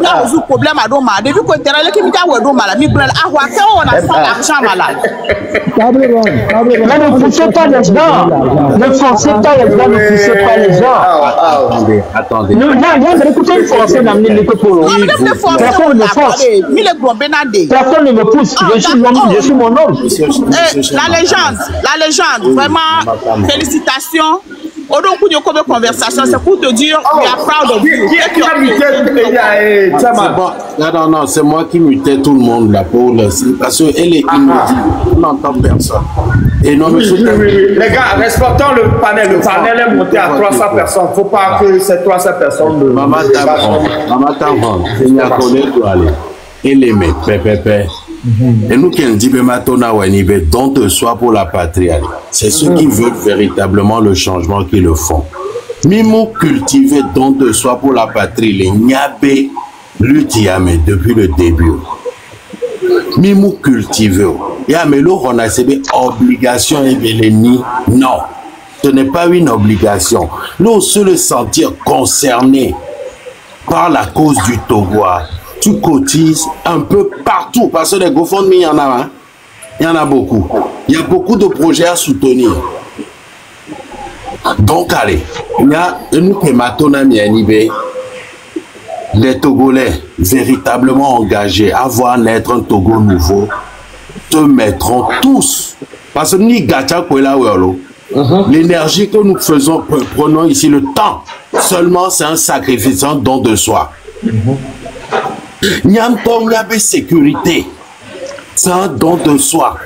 m'a résout problème à Doma, depuis qu'on était là, qui m'a dit Doma, la mi-brel, à Waka, on a fait l'argent malade. Mais ne poussez pas les gens. Ne forcez pas les gens, ne poussez pas les gens. Attendez. Non, écoutez, il faut forcer d'amener les copains. Personne ne force. Personne ne me pousse. Je suis mon homme. La légende, vraiment, félicitations. Au donc, il y a une conversation, c'est pour te dire, we are proud of you. Non, c'est moi qui mutais tout le monde là pour le parce qu'elle est inaudible, on n'entend personne. Et non, oui. Les gars, respectons le panel. Le panel est monté à 300 personnes. Il ne faut pas que ces 300 personnes. Maman t'apprend, c'est une collègue pour aller. Elle aimait, pépé. Et nous qui dit don de soi pour la patrie, c'est ceux qui veulent véritablement le changement qui le font. Mimo cultiver don de soi pour la patrie, les Niabé l'utiame depuis le début. Mimo cultiver. Yamelo on a ces obligations et beleni. Non, ce n'est pas une obligation. Nous se le sentir concerné par la cause du Togo. Tu cotises un peu partout parce que les GoFundMe, il y en a, hein? Il y en a beaucoup. Il y a beaucoup de projets à soutenir. Donc, allez, il y a une les Togolais véritablement engagés à voir naître un Togo nouveau te mettront tous. Parce que ni Gacha Kwela Welo, l'énergie que nous faisons, prenons ici, le temps, seulement c'est un sacrifice, un don de soi. Nyamton Nyabe sécurité, c'est un don de soi.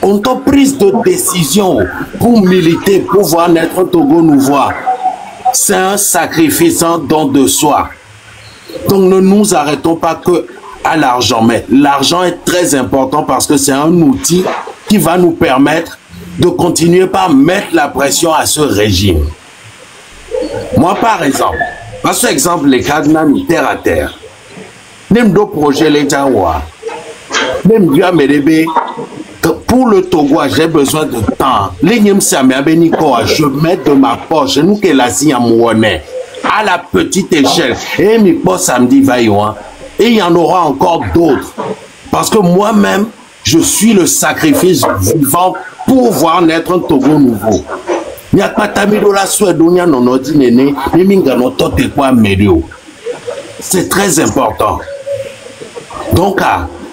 On t'a prise de décision pour militer, pour voir naître un Togo nouveau. C'est un sacrifice, un don de soi. Donc ne nous arrêtons pas que à l'argent, mais l'argent est très important parce que c'est un outil qui va nous permettre de continuer par mettre la pression à ce régime. Moi par exemple, les cadres terre à terre. Même deux projets les Jawa. Même pour le Togo, j'ai besoin de temps. Les je mets de ma poche, nous qui la signe à la petite échelle. Et mi poche samedi va y avoir. Et il y en aura encore d'autres. Parce que moi-même, je suis le sacrifice vivant pour voir naître un Togo nouveau. C'est très important. Donc,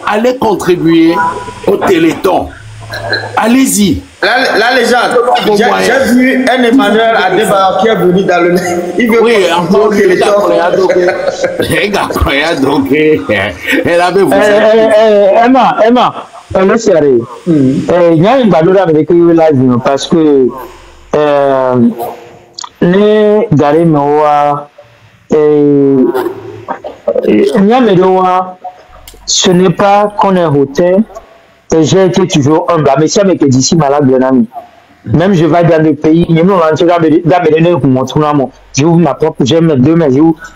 allez contribuer au Téléthon. Allez-y. La légende, j'ai vu un Emmanuel Adebayor qui est venu dans le... Il veut encore le Téléthon. Elle avait vous. Emma, elle est sérieuse. Il y a une valeur avec la vie parce que les Gary Noah ce n'est pas qu'on est hauteur et j'ai été toujours humble. Mais si avec d'ici malade, bien ami. Même je vais dans le pays, je ouvre ma propre, j'aime mes deux mains,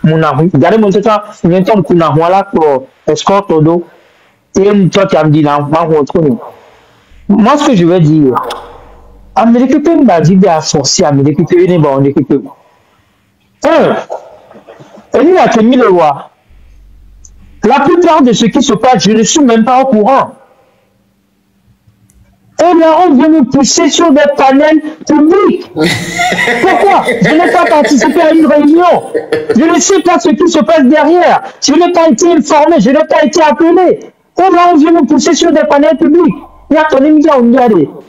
mon arme. Regardez mon temps, il y a un temps qu'on a voilà pour escorte au dos. Et toi, tu as me dit là, moi, ce que je veux dire, Amérique m'a dit de forcer Amérique, il va en équipe. Il a tenu le roi. La plupart de ce qui se passe, je ne suis même pas au courant. Et là, on vient me pousser sur des panels publics. Pourquoi? Je n'ai pas participé à une réunion. Je ne sais pas ce qui se passe derrière. Je n'ai pas été informé, je n'ai pas été appelé. Et là, on vient me pousser sur des panels publics. Il y a ton émission,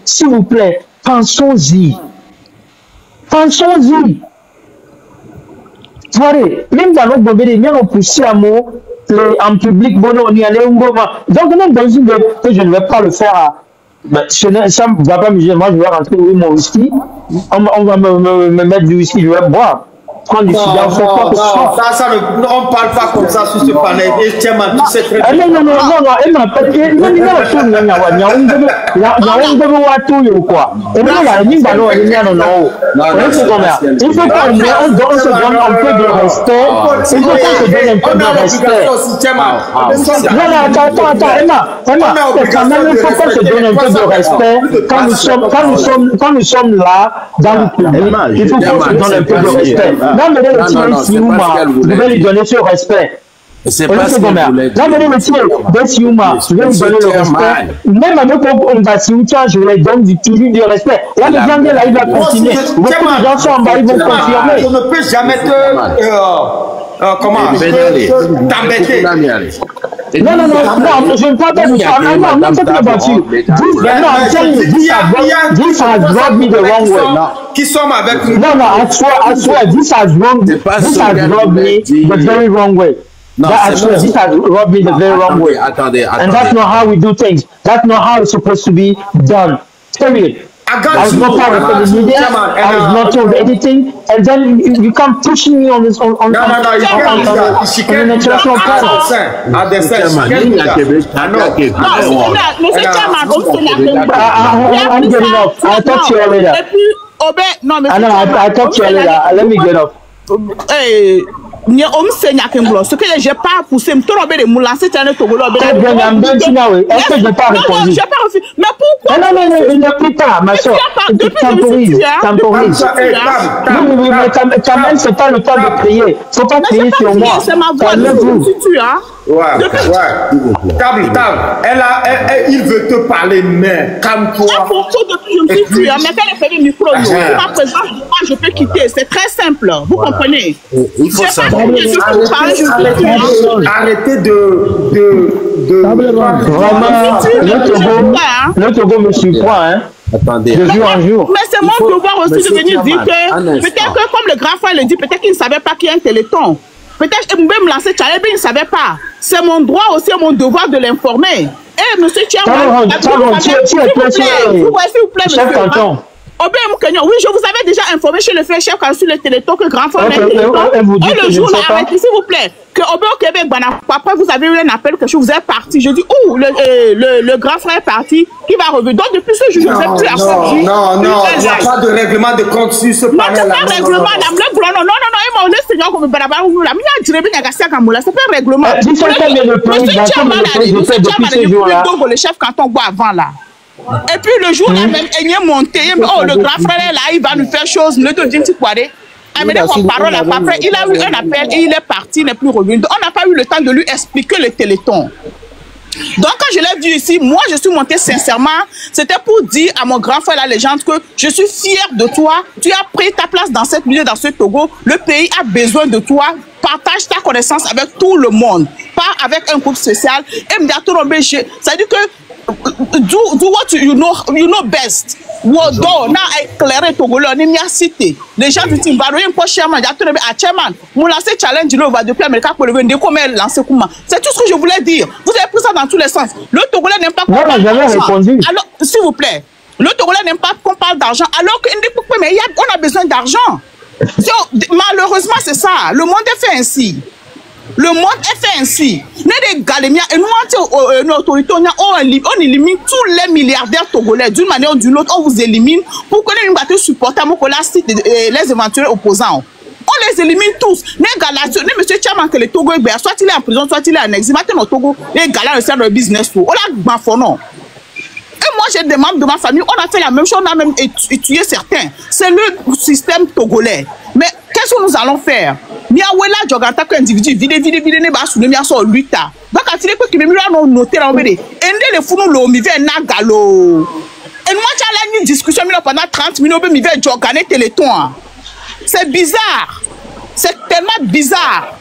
s'il vous plaît, pensons-y. Pensons-y. Voyez, même dans notre bobé, nous avons poussé à mot en public, bon, on y allait un moment. Donc, même dans une que je ne vais pas le faire. Ça ne va pas me dire, moi je vais rentrer mon whisky, on va me mettre du whisky, je vais boire. prendre des décisions. On ne parle pas comme ça sur ce panel. Et tiens, tu sais très bien. Non, quand nous sommes là, dans le public, il faut qu'on se donne un peu de respect. Là, je vais lui donner ce respect. C'est pas ce que vous voulez dire. Là, je vais lui donner le respect. Même avec je lui donne toujours du respect. Là, le gens là, il va continuer. Beaucoup de gens sont en bas, ils vont confirmer. Je ne peux jamais t'embêter. Non, je ne parle pas de ça. Non, non, c'est pas voiture. This has rubbed me the wrong way. Qui sont avec nous. Non, I swear, this has rubbed me the very wrong way. No, this has rubbed me the very wrong way. Attendez. And that's not how we do things. That's not how it's supposed to be done. Period. I was not part of the media. I was not told anything, and then you come pushing me on this on the international panel. I'm getting off. I'll talk to you later. I'll talk to you later. Let me get off. Ce que j'ai pas poussé, me tromper de moulasser, tu as le Togolo. Est-ce que je n'ai pas répondu? J'ai pas refusé. Mais pourquoi? Non, il ne prie pas, ma soeur. Temporise. Oui, mais quand même, c'est pas le temps de prier. Il ne faut pas prier sur moi. C'est ma voix, Ouais. Table. Il veut te parler, mais calme-toi. Depuis je me suis tué, mais quand elle fait le micro, je peux quitter. C'est très simple. Vous comprenez? Il faut savoir. Arrêtez de le Togo me surprend, hein. Attendez. De jour en jour. Mais c'est mon devoir aussi de venir dire que peut-être que comme le grand frère le dit, peut-être qu'il ne savait pas qu'il y a un téléthon. Peut-être qu'il me lancer Tchalébé, il ne savait pas. C'est mon droit aussi, mon devoir de l'informer. Eh, monsieur Tchamba, s'il vous plaît, monsieur. Oui, je vous avais déjà informé chez le frère chef sur le téléthon que grand frère le jour là, arrêtez s'il vous plaît. Que au Québec, après vous avez eu un appel que vous êtes parti. Je dis, le grand frère est parti, qui va revenir. Donc depuis ce jour, je ne vais plus à Non, il n'y a pas de règlement de compte sur ce panel. Non, c'est pas règlement. C'est pas règlement. Le chef canton boit avant là. Et puis le jour là même, il est monté. Le grand frère est là, il va nous faire chose. Le deuxième petit poiré. Parole après, il a eu un appel et il est parti, il n'est plus revenu. Donc, on n'a pas eu le temps de lui expliquer le téléthon. Donc quand je l'ai vu ici, moi je suis montée sincèrement, c'était pour dire à mon grand frère la légende que je suis fière de toi, tu as pris ta place dans cette milieu, dans ce Togo, le pays a besoin de toi, partage ta connaissance avec tout le monde, pas avec un groupe social. Et ça veut dire que do what you know best. Wodo na éclairer Togolais on y a cité. Les gens du Timbaro un peu chairman, j'attends à chairman. Mon lancer challenge là va depuis Amérique pour le vendre comment lancer comment. C'est tout ce que je voulais dire. Vous avez pris ça dans tous les sens. Le Togolais n'aime pas qu'on parle d'argent. Alors s'il vous plaît, le Togolais n'aime pas qu'on parle d'argent alors qu'on a besoin d'argent. Malheureusement c'est ça. Le monde est fait ainsi. Le monde est fait ainsi. Nous, autorités, on élimine tous les milliardaires togolais d'une manière ou d'une autre. On vous élimine pour que nous puissions supporter les éventuels opposants. On les élimine tous. Monsieur Tchaman, que le Togo est soit il est en prison, soit il est en exil. Maintenant, au Togo, les gars là, c'est le business. On a bafonon. Et moi, j'ai des membres de ma famille, on a fait la même chose, on a même tué certains. C'est le système togolais. Mais qu'est-ce que nous allons faire? Miawela joganta ko individu vide ne ba sunu mi aso luta ba ka tire ko kimi mi ra no noter en bede ende le funu lo mi ve na galo et moi j'allais une discussion pendant 30 minutes mi ve jogane téléthon. C'est bizarre, c'est tellement bizarre.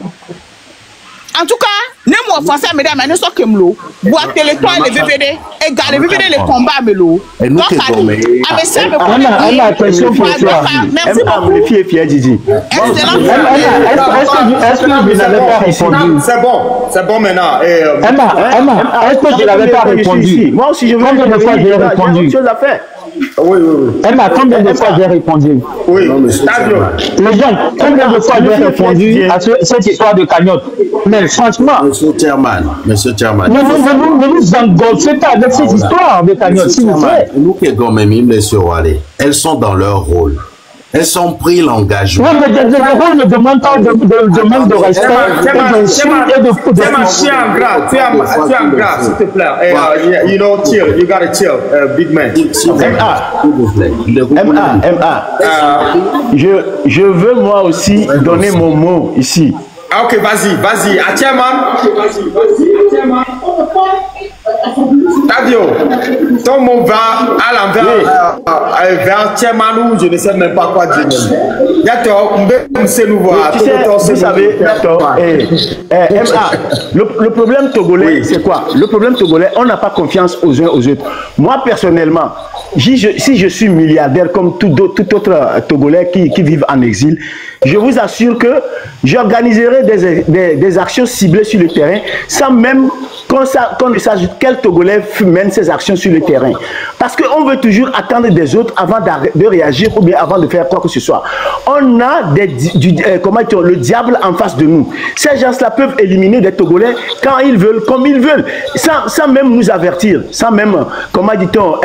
En tout cas, ne moi français mesdames ne so kemlo bois téléthon et le VVD égal le VVD les combats melo donc elle a question pour toi. Merci beaucoup. Est-ce que vous n'avez pas répondu? C'est bon maintenant. Emma, est-ce que je n'avais pas répondu? Moi aussi je veux combien de fois j'ai répondu? Oui, oui. Emma, combien de fois j'ai répondu? Oui, Tadio. Les gens, combien de fois j'ai répondu à cette histoire de cagnotte? Mais franchement. Monsieur Chairman. Ne nous engolfez pas avec cette histoire de cagnotte, s'il vous plaît. Nous qui sommes elles sont dans leur rôle. Elles ont pris l'engagement. Oui, mais le rôle ne demande pas de manque de respect. Tu es en grâce, s'il te plaît. You know, chill. You gotta chill, big man. Je veux moi aussi donner mon mot ici. Ah, ok, vas-y. Chairman. Tadio, ton mot va à l'envers vers Chairman ou je ne sais même pas quoi dire. Vous savez, le problème togolais, c'est quoi? Le problème togolais, on n'a pas confiance aux uns aux autres. Moi, personnellement, si je suis milliardaire comme tout autre Togolais qui vivent en exil, je vous assure que j'organiserai des actions ciblées sur le terrain sans même qu'on ne sache quel Togolais mène ces actions sur le terrain. Parce qu'on veut toujours attendre des autres avant de réagir ou bien avant de faire quoi que ce soit. On a le diable en face de nous. Ces gens-là peuvent éliminer des Togolais quand ils veulent, comme ils veulent, sans même nous avertir, sans même, comment dit-on,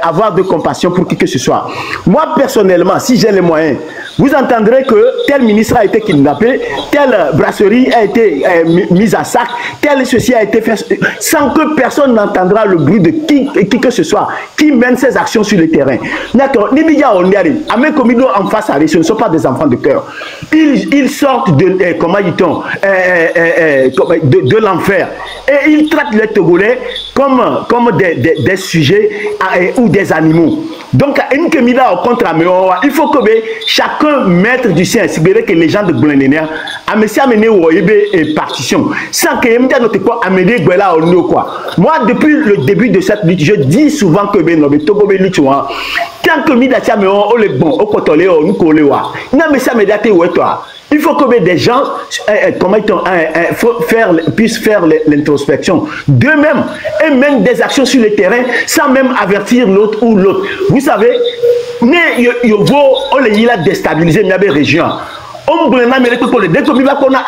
avoir de compassion pour qui que ce soit. Moi, personnellement, si j'ai les moyens, vous entendrez que tel ministre a été kidnappé, telle brasserie a été mise à sac, tel ceci a été fait, sans que personne n'entendra le bruit de qui que ce soit qui mène ses actions sur le terrain. D'accord, Nimiya Onyari, Amen Komido en face à ce ne sont pas des enfants de cœur. Ils sortent de, comment dit-on, de l'enfer et ils traitent les Togolais comme des sujets ou des animaux. Donc, il faut que chacun mette du sien, c'est vrai que les gens de Boulenénia, amené au et partition, sans que moi, depuis le début de cette lutte, je dis souvent que tant que Midatia me on le bon, au côté nous coléwa, il faut que des gens puissent faire l'introspection d'eux-mêmes et mènent des actions sur le terrain sans même avertir l'autre ou l'autre. Vous savez, on a déstabilisé la région. Dès qu'on a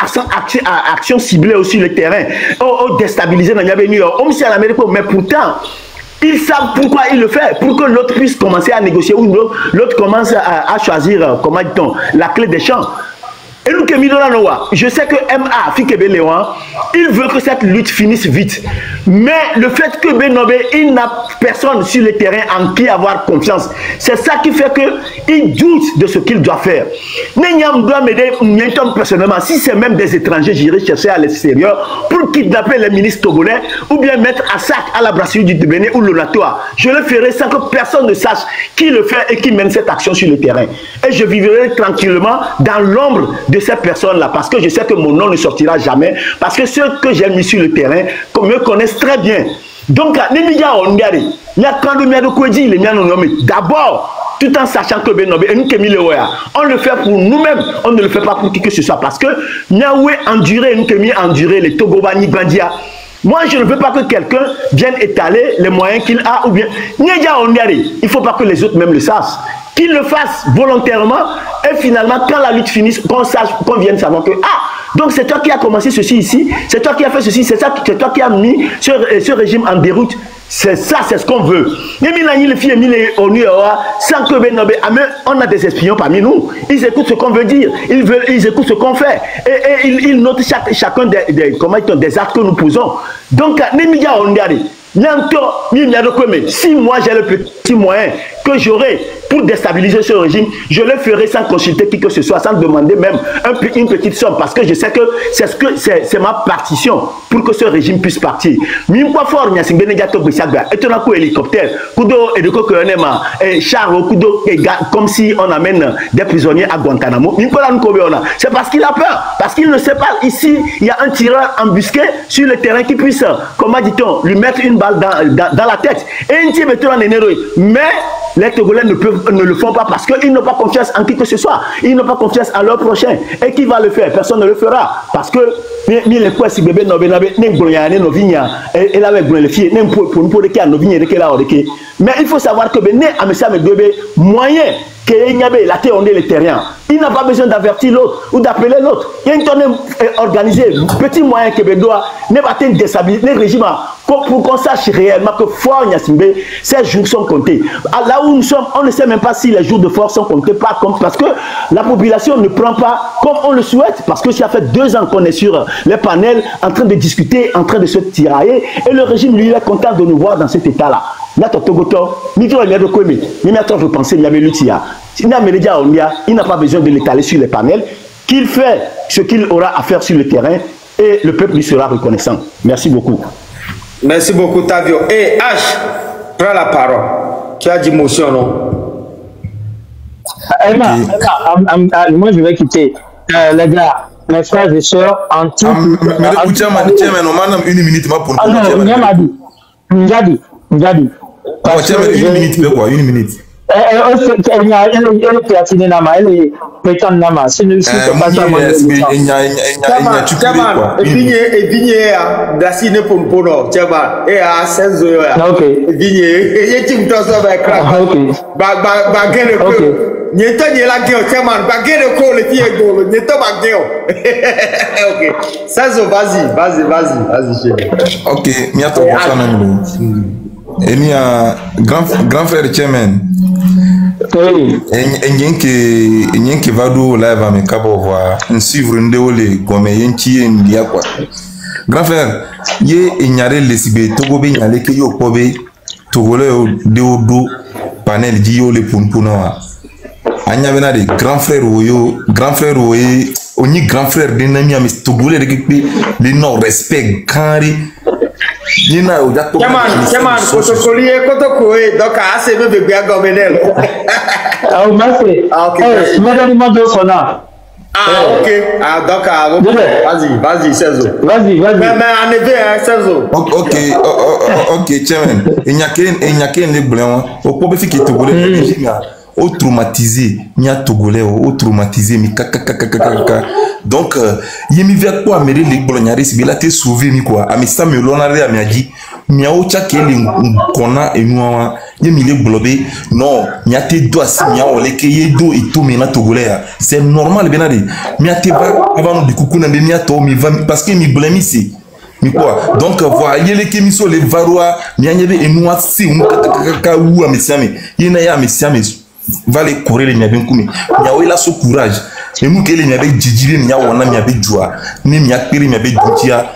action ciblée sur le terrain, on déstabilise mais pourtant, ils savent pourquoi il le fait, pour que l'autre puisse commencer à négocier ou l'autre commence à choisir, comment dit-on, la clé des champs. Et nous, je sais que MA, il veut que cette lutte finisse vite. Mais le fait que Benobé, il n'a personne sur le terrain en qui avoir confiance, c'est ça qui fait qu'il doute de ce qu'il doit faire. Personnellement, si c'est même des étrangers, j'irai chercher à l'extérieur pour kidnapper les ministres togolais ou bien mettre à sac à la brasserie du Bénin ou le Latois. Je le ferai sans que personne ne sache qui le fait et qui mène cette action sur le terrain. Et je vivrai tranquillement dans l'ombre de ces personnes-là, parce que je sais que mon nom ne sortira jamais, parce que ceux que j'ai mis sur le terrain me connaissent très bien. Donc, d'abord, tout en sachant que on le fait pour nous-mêmes, on ne le fait pas pour qui que ce soit, parce que Niaoué endurer les Togobani Bandia. Moi, je ne veux pas que quelqu'un vienne étaler les moyens qu'il a, ou bien il ne faut pas que les autres même le sachent. Qu'il le fasse volontairement et finalement, quand la lutte finisse, qu'on sache, qu'on vienne savoir que donc c'est toi qui as commencé ceci ici, c'est toi qui as fait ceci, c'est toi qui as mis ce régime en déroute. C'est ça, c'est ce qu'on veut. Sans que on a des espions parmi nous. Ils écoutent ce qu'on veut dire. Ils écoutent ce qu'on fait. Et ils notent chacun des actes que nous posons. Donc, si moi j'ai le petit moyen que j'aurai pour déstabiliser ce régime, je le ferai sans consulter qui que ce soit, sans demander même une petite somme, parce que je sais que c'est ma partition pour que ce régime puisse partir. Hélicoptère, comme si on amène des prisonniers à Guantanamo. C'est parce qu'il a peur, parce qu'il ne sait pas ici il y a un tireur embusqué sur le terrain qui puisse, comment dit-on, lui mettre une balle dans la tête. Mais les Togolais ne le font pas parce qu'ils n'ont pas confiance en qui que ce soit. Ils n'ont pas confiance en leur prochain. Et qui va le faire? Personne ne le fera. Parce que mi le quoi si bébé no be ne ngolonya ne novinya et la avec le fille ne pour de qui a novinya de qui là mais il faut savoir que ne amesa me bébé moyen que n'y avait la terre on est le terrain. Il n'a pas besoin d'avertir l'autre ou d'appeler l'autre. Il y a une tournée organisée, petit moyen que doit ne pas déstabiliser le régime pour qu'on sache réellement que Fort Gnassingbé, ces jours sont comptés. Là où nous sommes, on ne sait même pas si les jours de force sont comptés, pas comme parce que la population ne prend pas comme on le souhaite, parce que ça fait 2 ans qu'on est sur les panels en train de discuter, en train de se tirailler, et le régime lui est content de nous voir dans cet état-là. Il n'a pas besoin de l'étaler sur les panels, qu'il fait ce qu'il aura à faire sur le terrain et le peuple lui sera reconnaissant. Merci beaucoup. Merci beaucoup, Tavio. Et H, prends la parole. Tu as dit motion, non? Emma, moi je vais quitter. Les gars, mes frères et sœurs, en tout. Une minute pour ah non, Njadi. Une minute, quoi, une minute. Elle est platine nama, elle est pétante nama. Si nous sommes pas ça, et vigné, d'assine pour pono, tiens, et à 16 heures. Ok. Vigné, et tu me donnes ça avec la baguette. N'y pas la gueule, tiens, baguette de colle, et puis égo, n'y pas baguette. Ok. 16 heures, vas-y, chérie. Ok, miato, et mi a grand frère Chairman. Enyenke vado live ame kabo voir suivre ndewole comme yenchi ndia quoi. Grand frère, ye enyare lesibe togo be nyale ke yo pobe togole de odo panel di yo le punpuno. Anya bena de grand frère oyo oni grand frère de nami ame togole de ke le non respect kari. Chairman, protocolier, protocolier, donc assez de bébé à Gomenel. Ah, merci. Ah, ok. Ok. Ah, donc, vas-y, Cézo. Vas-y. Mais en effet, Cézo. Ok, Chairman. Il n'y a qu'un les blancs. Au point qui est togolais, au traumatisé, il y a togolais, au traumatisé, mais kaka. Donc, il me vient quoi, mais les bolognaris, il a été sauvé, mi quoi. A ça me l'honoré à miadi. Miao tchakeli kona et nous, il me les blobé. Non, il y a tes doigts, miao, les keye do et tout, mais na togolais. C'est normal, benadi. Miate va avant de coucou, mais miato, mi va, parce que mi blâme ici. Mais quoi? Donc, voyez les kémiso, les varois, mianyebe et nous, c'est un kaka ou à messiame. Il y a messiame. Va les courir les miabin koumi. Miao il a ce courage. Et nous que les miabé djidjiri miao on a miabé joie. Ni miakiri miabé djoutia.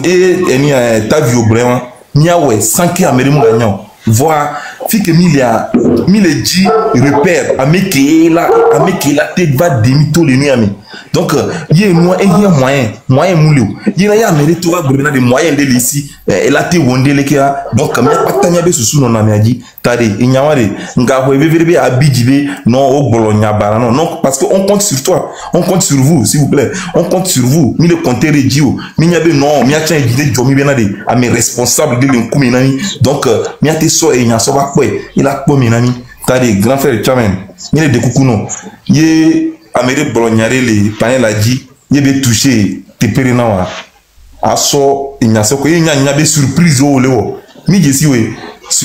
Et ni Tavio vraiment. Miao sans qui a mérité mon gagnant. Voir fi que mille dit repère ameke la tête va demi tout les nuits. Donc il y a moyen moulio. Il y a mérité toi brûler des moyens de l'ici. Elle a été wondé les kia. Donc comme il y a pas de temps sous non amiadi. Tari il y a marre. Nga ho bébé abidjibe non au Bologna barano non parce que on compte sur toi. On compte sur vous s'il vous plaît. On compte sur vous. Mi le compter redio. Mi nyabe non mi a tient idée jomi benade à mes responsables de l'enkuminani. Donc mi a te so et nya so ba il a pas minami. Tari grand frère Chairman. Mi le de kukuno. Ye Amérique Bolognare les panel a dit il be touché te perinawa aso inyase ko nya be surprise o lewo mi jesi we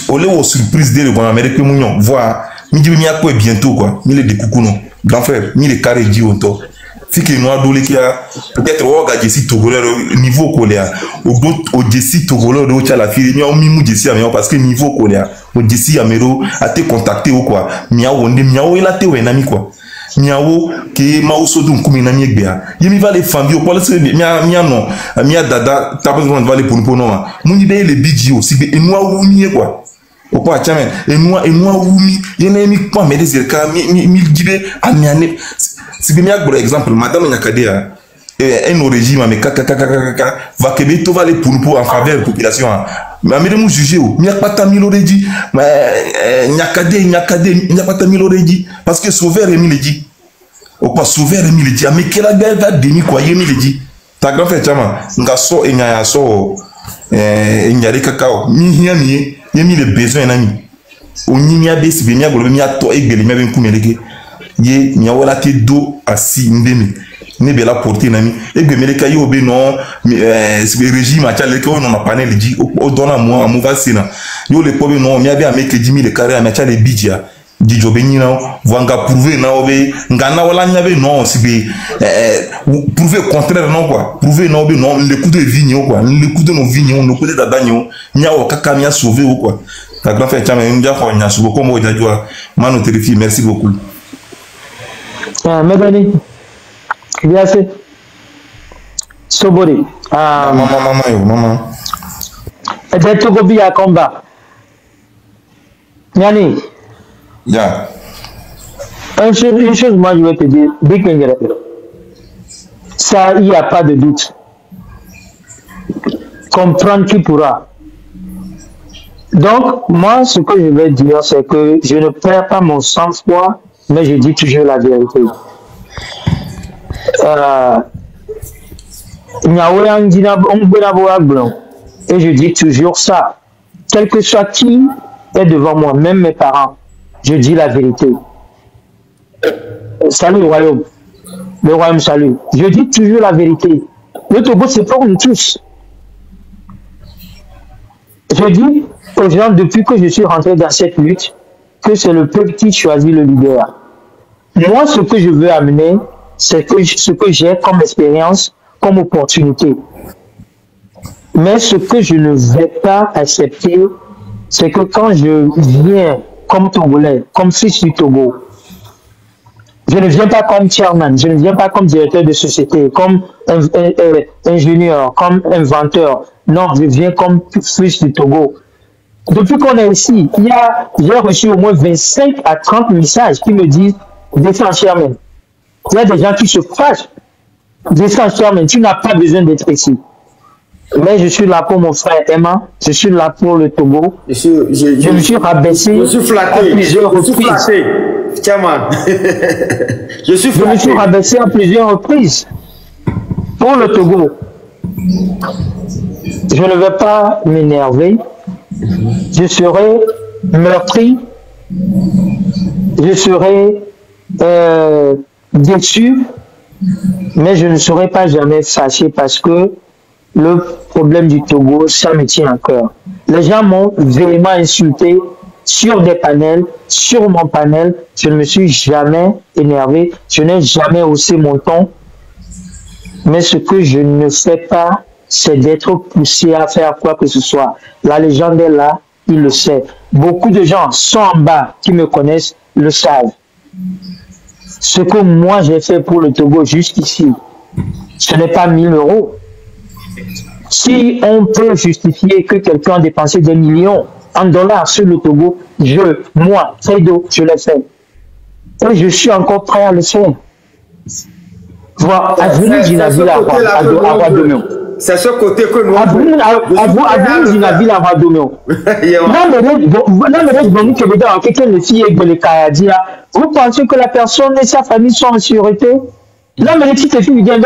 o lewo surprise de le Amérique munyon voir mi jibi mi akwe bientôt quoi mi le de kukuno grand frère mi le carré di onto fiki no adole ki a peut-être o ga jesi togolais niveau koléa o jesi togolais do cha la fille mi o mi mu jesi amio parce que niveau koléa o jesi amero a te contacter ou quoi mi a wonde mi a o ila te wenami quoi miawo ke mauso dun kumi na miegba yemi va les familles pour le mia non mia dada tabon va les pour non muni be le bidji aussi be enwa wumi quoi pourquoi Chairman enwa wumi yene mi kwa me des ka mi gibe amiane si be mia par exemple madame Nyakadea un régime mais kaka va que be to va les pour en faveur de la population mais me mu juger o mi akpata miloreji Nyakade mi akpata miloreji parce que sauveur Emi le dit ou pas sauveur Emi le dit mais quel va demi quoi Emi le dit ta grand frère Chama nga so enya so nyare kakao mi Emi le besoin nami o ni mi abesi be mi agolo mi ato egbele mi ben kumeleke ye miawala te do asi ndemi ne be la porter nami e be meleka yo be non régime a chale ko non panel di o dona mo amuva sina yo le pobe non mi abi ameke 10 000 carré a chale bidia di jobe ni na vanga prouver na obe ngana wala nyabe non si be prouver contraire non quoi prouver non be non le coup de vigne quoi le coup de nos vignes le coup de dadanyo nya o kaka mi a sauver ou quoi ta grand frère chama ndia ko nya subo ko mo jajwa mano terrifié merci beaucoup Medani bien fait Sobori maman et d'être gobi à combat Nyani yeah. Une chose, moi je vais te dire, ça, il n'y a pas de doute. Comprendre qui pourra. Donc, moi, ce que je vais dire, c'est que je ne perds pas mon sang-froid, mais je dis toujours la vérité. Et je dis toujours ça. Quel que soit qui est devant moi, même mes parents, je dis la vérité. Salut le royaume. Le royaume salue. Je dis toujours la vérité. Le Togo, c'est pour nous tous. Je dis aux gens, depuis que je suis rentré dans cette lutte, que c'est le peuple qui choisit le leader. Moi, ce que je veux amener, c'est ce que j'ai comme expérience, comme opportunité. Mais ce que je ne vais pas accepter, c'est que quand je viens comme Togolais, comme fils du Togo, je ne viens pas comme chairman, je ne viens pas comme directeur de société, comme ingénieur, comme inventeur. Non, je viens comme fils du Togo. Depuis qu'on est ici, j'ai reçu au moins 25 à 30 messages qui me disent « Descends chairman ». Il y a des gens qui se fâchent. « Descends chairman, tu n'as pas besoin d'être ici ». Mais je suis là pour mon frère Emma, je suis là pour le Togo. Je me suis rabaissé à plusieurs reprises. Je me suis rabaissé à plusieurs reprises pour le Togo. Je ne vais pas m'énerver. Je serai meurtri. Je serai déçu. Mais je ne serai pas jamais fâché parce que le problème du Togo, ça me tient à cœur. Les gens m'ont vraiment insulté sur des panels, sur mon panel. Je ne me suis jamais énervé. Je n'ai jamais haussé mon ton. Mais ce que je ne fais pas, c'est d'être poussé à faire quoi que ce soit. La légende est là, il le sait. Beaucoup de gens sont en bas qui me connaissent, le savent. Ce que moi j'ai fait pour le Togo jusqu'ici, ce n'est pas 1000 €. Si on peut justifier que quelqu'un a dépensé des millions en dollars sur le Togo, moi, Fredo, je l'ai fait. Et je suis encore prêt à le faire. Voilà, avenue Ginaville à Roadomio. C'est ce côté que nous... Avenue Ginaville à Roadomio. Vous pensez que la personne et sa famille sont en sûreté? Là, mais les petites filles viennent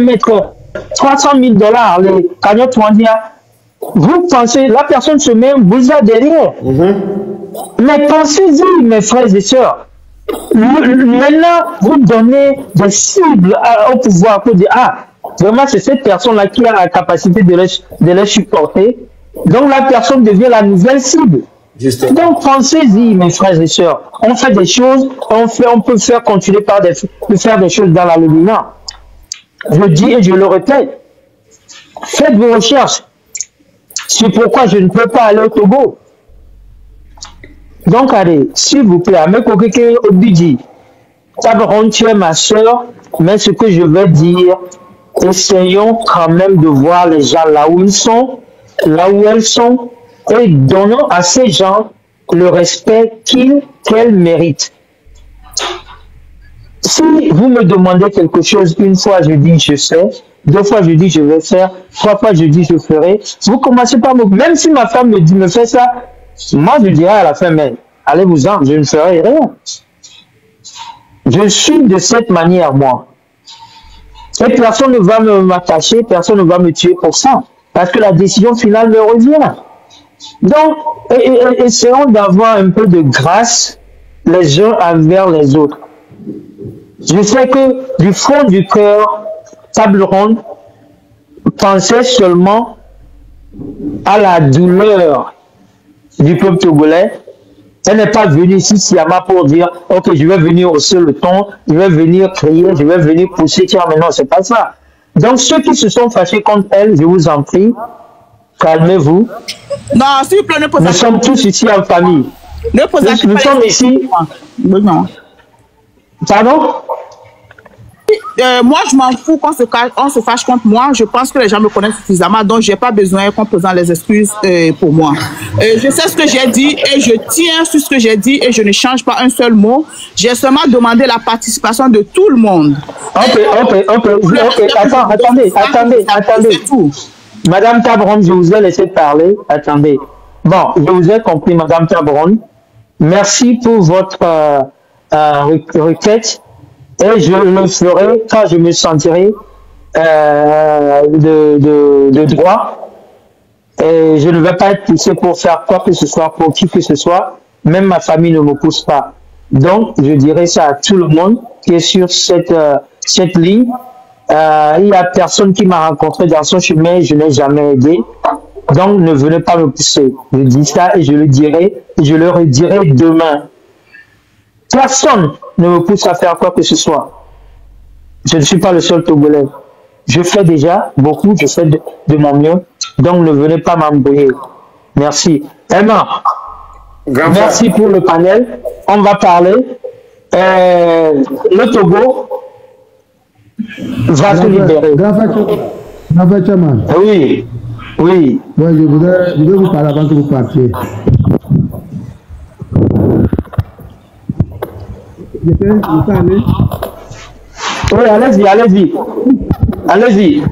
mettre 300 000 $, les cagnottes mondiales. Vous pensez, la personne se met un boulevard derrière. Mais pensez-y, mes frères et sœurs. Maintenant, vous donnez des cibles au pouvoir pour dire, vraiment, c'est cette personne-là qui a la capacité de les supporter. Donc, la personne devient la nouvelle cible. Justement. Donc, pensez-y, mes frères et sœurs. On fait des choses, on peut faire continuer de faire des choses dans la lumière. Je dis et je le répète, faites vos recherches. C'est pourquoi je ne peux pas aller au Togo. Donc, allez, s'il vous plaît, avec quelqu'un au budget, tu es ma soeur, mais ce que je veux dire, essayons quand même de voir les gens là où ils sont, là où elles sont, et donnons à ces gens le respect qu'elles méritent. Si vous me demandez quelque chose, une fois je dis je sais, deux fois je dis je vais faire, trois fois je dis je ferai, vous commencez par même si ma femme me dit me fais ça, moi je dirai à la fin, mais allez-vous-en, je ne ferai rien. Je suis de cette manière, moi. Et personne ne va m'attacher, personne ne va me tuer pour ça, parce que la décision finale me revient. Donc, essayons d'avoir un peu de grâce les uns envers les autres. Je sais que du fond du cœur, Table Ronde pensait seulement à la douleur du peuple togolais. Elle n'est pas venue ici sciemment pour dire ok, je vais venir hausser le ton, je vais venir crier, je vais venir pousser. Tiens, mais non, c'est pas ça. Donc ceux qui se sont fâchés contre elle, je vous en prie, calmez-vous. Non, s'il vous plaît, ne posez pas. Nous sommes tous ici en famille. Ne posez pas. Nous sommes ici. Non. Pardon? Moi, je m'en fous qu'on se fâche contre moi. Je pense que les gens me connaissent suffisamment, donc je n'ai pas besoin qu'on présente les excuses pour moi. Je sais ce que j'ai dit et je tiens sur ce que j'ai dit et je ne change pas un seul mot. J'ai seulement demandé la participation de tout le monde. Ok. Attendez. Madame Tabron, je vous ai laissé parler. Attendez. Bon, je vous ai compris, Madame Tabron. Merci pour votre requête. Et je le ferai quand je me sentirai de droit. Et je ne vais pas être poussé pour faire quoi que ce soit, pour qui que ce soit. Même ma famille ne me pousse pas. Donc, je dirais ça à tout le monde qui est sur cette ligne. Il n'y a personne qui m'a rencontré dans son chemin, je n'ai jamais aidé. Donc, ne venez pas me pousser. Je dis ça et je le dirai, et je le redirai demain. Personne ne me pousse à faire quoi que ce soit. Je ne suis pas le seul Togolais. Je fais déjà beaucoup, je fais de mon mieux. Donc, ne venez pas m'embrouiller. Merci. Emma, merci pour le panel. On va parler. Le Togo va se libérer. Oui. Ouais, je voudrais vous parler avant que vous partiez. Oui, allez-y. Allez-y.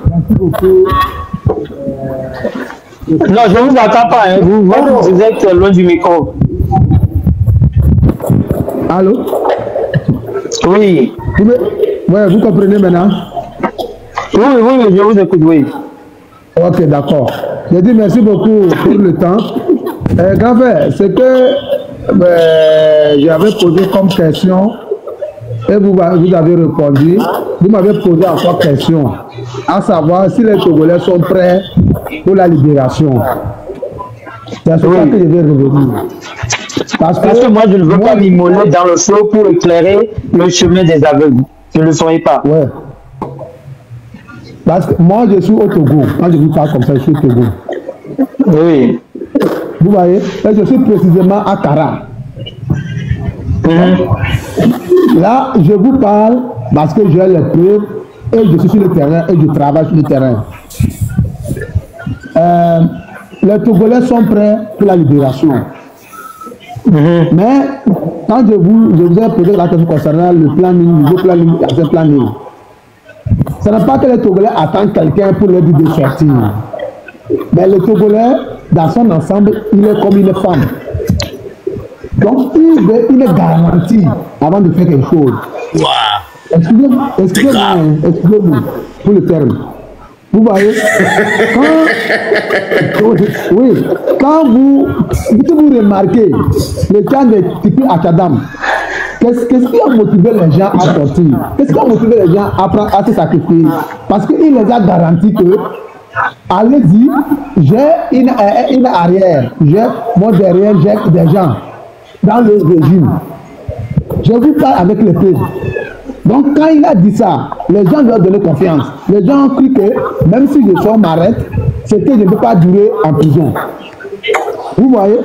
Merci beaucoup. Non, je ne vous entends pas. Hein. Vous êtes loin du micro. Allô? Oui. Vous comprenez maintenant? Oui, je vous écoute, oui. Ok, d'accord. Je dis merci beaucoup pour le temps. Grand frère, c'est que j'avais posé comme question et vous avez répondu. Vous m'avez posé encore question, à savoir si les Togolais sont prêts pour la libération. C'est à ce point que je vais revenir. Parce que moi, je ne veux pas m'immoler dans le flot pour éclairer le chemin des aveugles. Je ne le ferai pas. Ouais. Parce que moi, je suis au Togo. Quand je vous parle comme ça, je suis au Togo. Oui. Vous voyez, et je suis précisément à Kara. Là, je vous parle parce que j'ai les preuves et je suis sur le terrain et je travaille sur le terrain. Les Togolais sont prêts pour la libération. Mais quand je vous ai posé la question concernant le planning, le planning, ce n'est pas que les Togolais attendent quelqu'un pour leur dire de sortir. Mais le Togolais, dans son ensemble, il est comme une femme. Donc, il est garanti avant de faire quelque chose. Excusez-moi pour le terme. Vous voyez, quand vous remarquez le cas de Tipi Akadam, qu'est-ce qui a motivé les gens à sortir? Qu'est-ce qui a motivé les gens à se sacrifier? Parce qu'il les a garanti que, allez-y, j'ai une arrière, moi derrière, j'ai des gens dans le régime. Je vous parle avec les preuves. Donc quand il a dit ça, les gens lui ont donné confiance. Les gens ont cru que même si le soir m'arrête, c'est que je ne peux pas durer en prison. Vous voyez?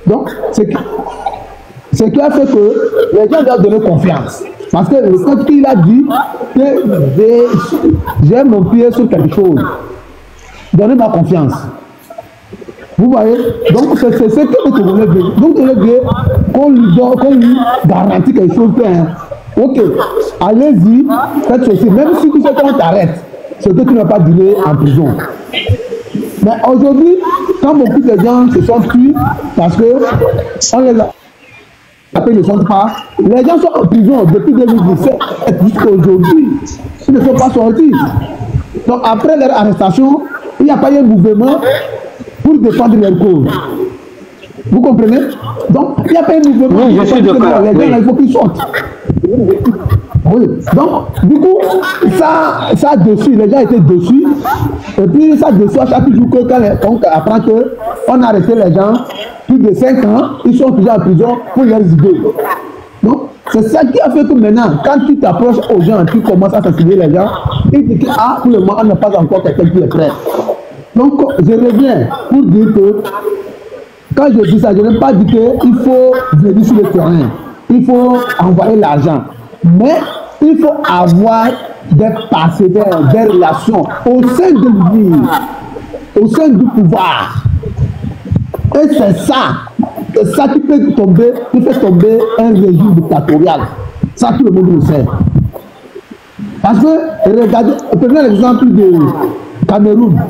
Donc, ce qui a fait que les gens lui ont donné confiance. Parce que quand il a dit que j'ai mon pied sur quelque chose, donnez-moi confiance. Vous voyez? Donc, c'est ce que le Togolais veut. Donc, il veut qu'on lui garantit quelque chose. Ok, allez-y, faites ceci. Même si tu sais qu'on t'arrête, c'est que tu n'as pas duré en prison. Mais aujourd'hui, quand beaucoup de gens se sont tués parce qu'on les a appelés, ils ne sont pas. Les gens sont en prison depuis 2017 jusqu'à aujourd'hui. Ils ne sont pas sortis. Donc, après leur arrestation, il n'y a pas eu un mouvement pour défendre leur cause. Vous comprenez? Donc, il n'y a pas un mouvement. Oui, je suis d'accord. Les gens, il faut qu'ils sortent. Oui, donc du coup, ça dessus, les gens étaient dessus, et puis ça dessus à chaque jour que quand on apprend qu'on a arrêté les gens, plus de 5 ans, ils sont toujours en prison pour leurs idées. Donc, c'est ça qui a fait que maintenant, quand tu t'approches aux gens, tu commences à sensibiliser les gens, ils disent que, ah, pour le moment, on n'a pas encore quelqu'un qui est prêt. Donc, je reviens pour dire que, quand je dis ça, je n'ai pas dit qu'il faut venir sur le terrain, il faut envoyer l'argent, mais il faut avoir des partenaires, des relations au sein de l'Église, au sein du pouvoir. Et c'est ça qui fait tomber un régime dictatorial. Ça, tout le monde le sait. Parce que, regardez, prenez l'exemple de Cameroun.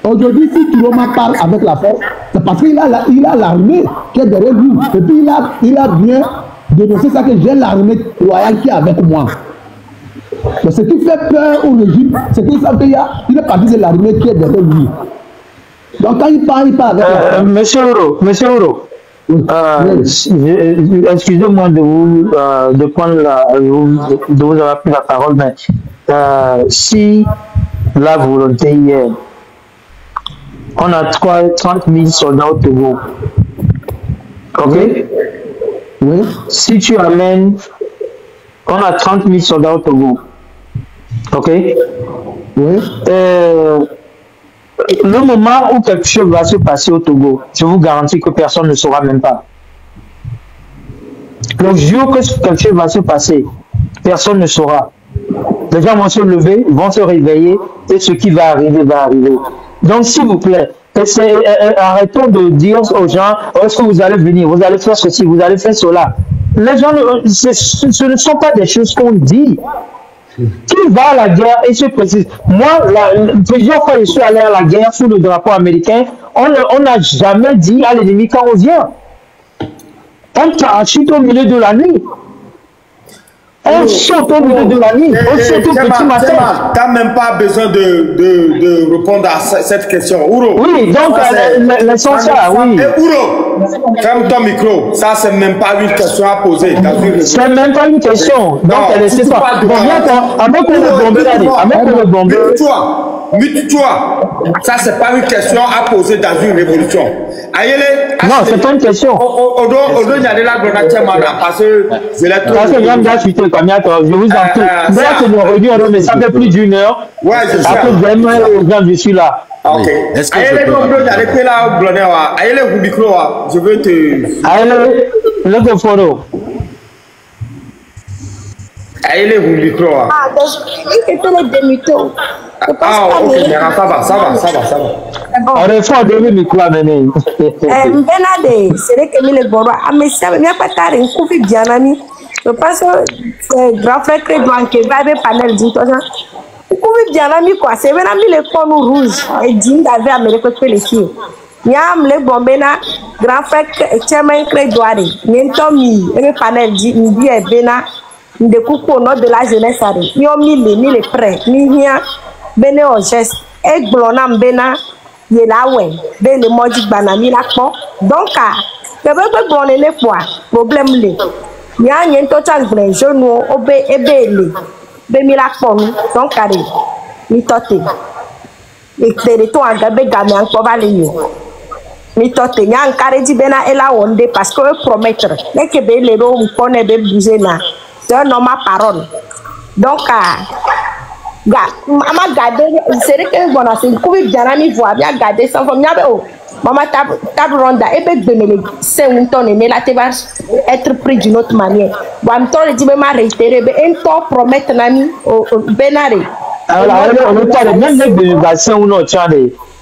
Aujourd'hui, si Touloma parle avec la force, c'est parce qu'il a l'armée qui est derrière lui. Et puis, il a bien dénoncé ça, que j'ai l'armée royale qui est avec moi. Mais ce qui fait peur au régime, c'est qu'il est parti de l'armée qui est derrière lui. Donc, quand il parle avec la force... Monsieur Oro, excusez-moi de vous avoir pris la parole, mais si la volonté hier, on a 30 000 soldats au Togo, ok? Oui. Si tu amènes, on a 30 000 soldats au Togo, ok? Oui. Le moment où quelque chose va se passer au Togo, je vous garantis que personne ne saura même pas. Le jour que quelque chose va se passer, personne ne saura. Les gens vont se lever, vont se réveiller, et ce qui va arriver, va arriver. Donc, s'il vous plaît, arrêtons de dire aux gens, est-ce que vous allez venir, vous allez faire ceci, vous allez faire cela. Les gens, ce ne sont pas des choses qu'on dit. Qui va à la guerre et se précise. Moi, plusieurs fois, je suis allé à la guerre sous le drapeau américain. On n'a jamais dit à l'ennemi quand on vient. On parachute au milieu de la nuit. On saute au milieu de la nuit. On saute au petit matin. Tu n'as même pas besoin de répondre à cette question. Ouro. Oui, donc l'essentiel, oui. Ouro, ferme ton micro. Ça, c'est même pas une question à poser. C'est même pas une question. Donc, c'est pas. Bon, avant qu'on le bombe, avant qu'on le bombe. Mute-toi. Ça, c'est pas une question à poser dans une révolution. Ayele. Non, c'est pas une question. Odo Nyadela Gronatiamana, parce que je l'ai trouvé. Parce que je vous en prie. Là, c'est mon réunion, mais ça fait plus d'une heure. Ouais, je sais. Après, vraiment, je suis là. Ok. Est-ce que Ayele, je veux te. Ayele, le photo. Ayele, vous micro. Ah, donc, il était le demi-tour. Ah, ok, ça va. On est fort de le micro, Méné. Benade, c'est vrai que le Goro, mais ça ne pas tard, une coupe bien ami. Je pense que grand frère Crédouan qui va avec panel dit toi. Coupe bien ami quoi, c'est vraiment les cônes rouges et dit d'avait américain que les filles. Yam le bombena grand frère Chairman Crédouan, Nentomi, et le panel dit nous dit Bena. De coups au nom de la jeunesse, ils ont mis les prêts, ni rien, béné au geste, et glonam béna, y la ouais, ben le modi banami la po, donc le bébé blonné les poids, problème les, y a un total vrai, je nous obé et belé, bémi la po, donc carré, ni toté, et tes toi en gabé gamé en covalier. Mi toté, y a un carré di béna et la onde parce que promettre, les que les ro on connaît de bouger là. C'est un homme à parole. Donc, maman garde, c'est vrai que bon, c'est une coupe bien à mi-voix, bien garder sans forme. Maman table ronda, et bien de c'est un ton et là, tu vas être pris d'une autre manière. Bon, en temps, je dis, mais réitérer, un temps promettre l'ami au Benaré. Alors, on ne parle même de délégations ou non, il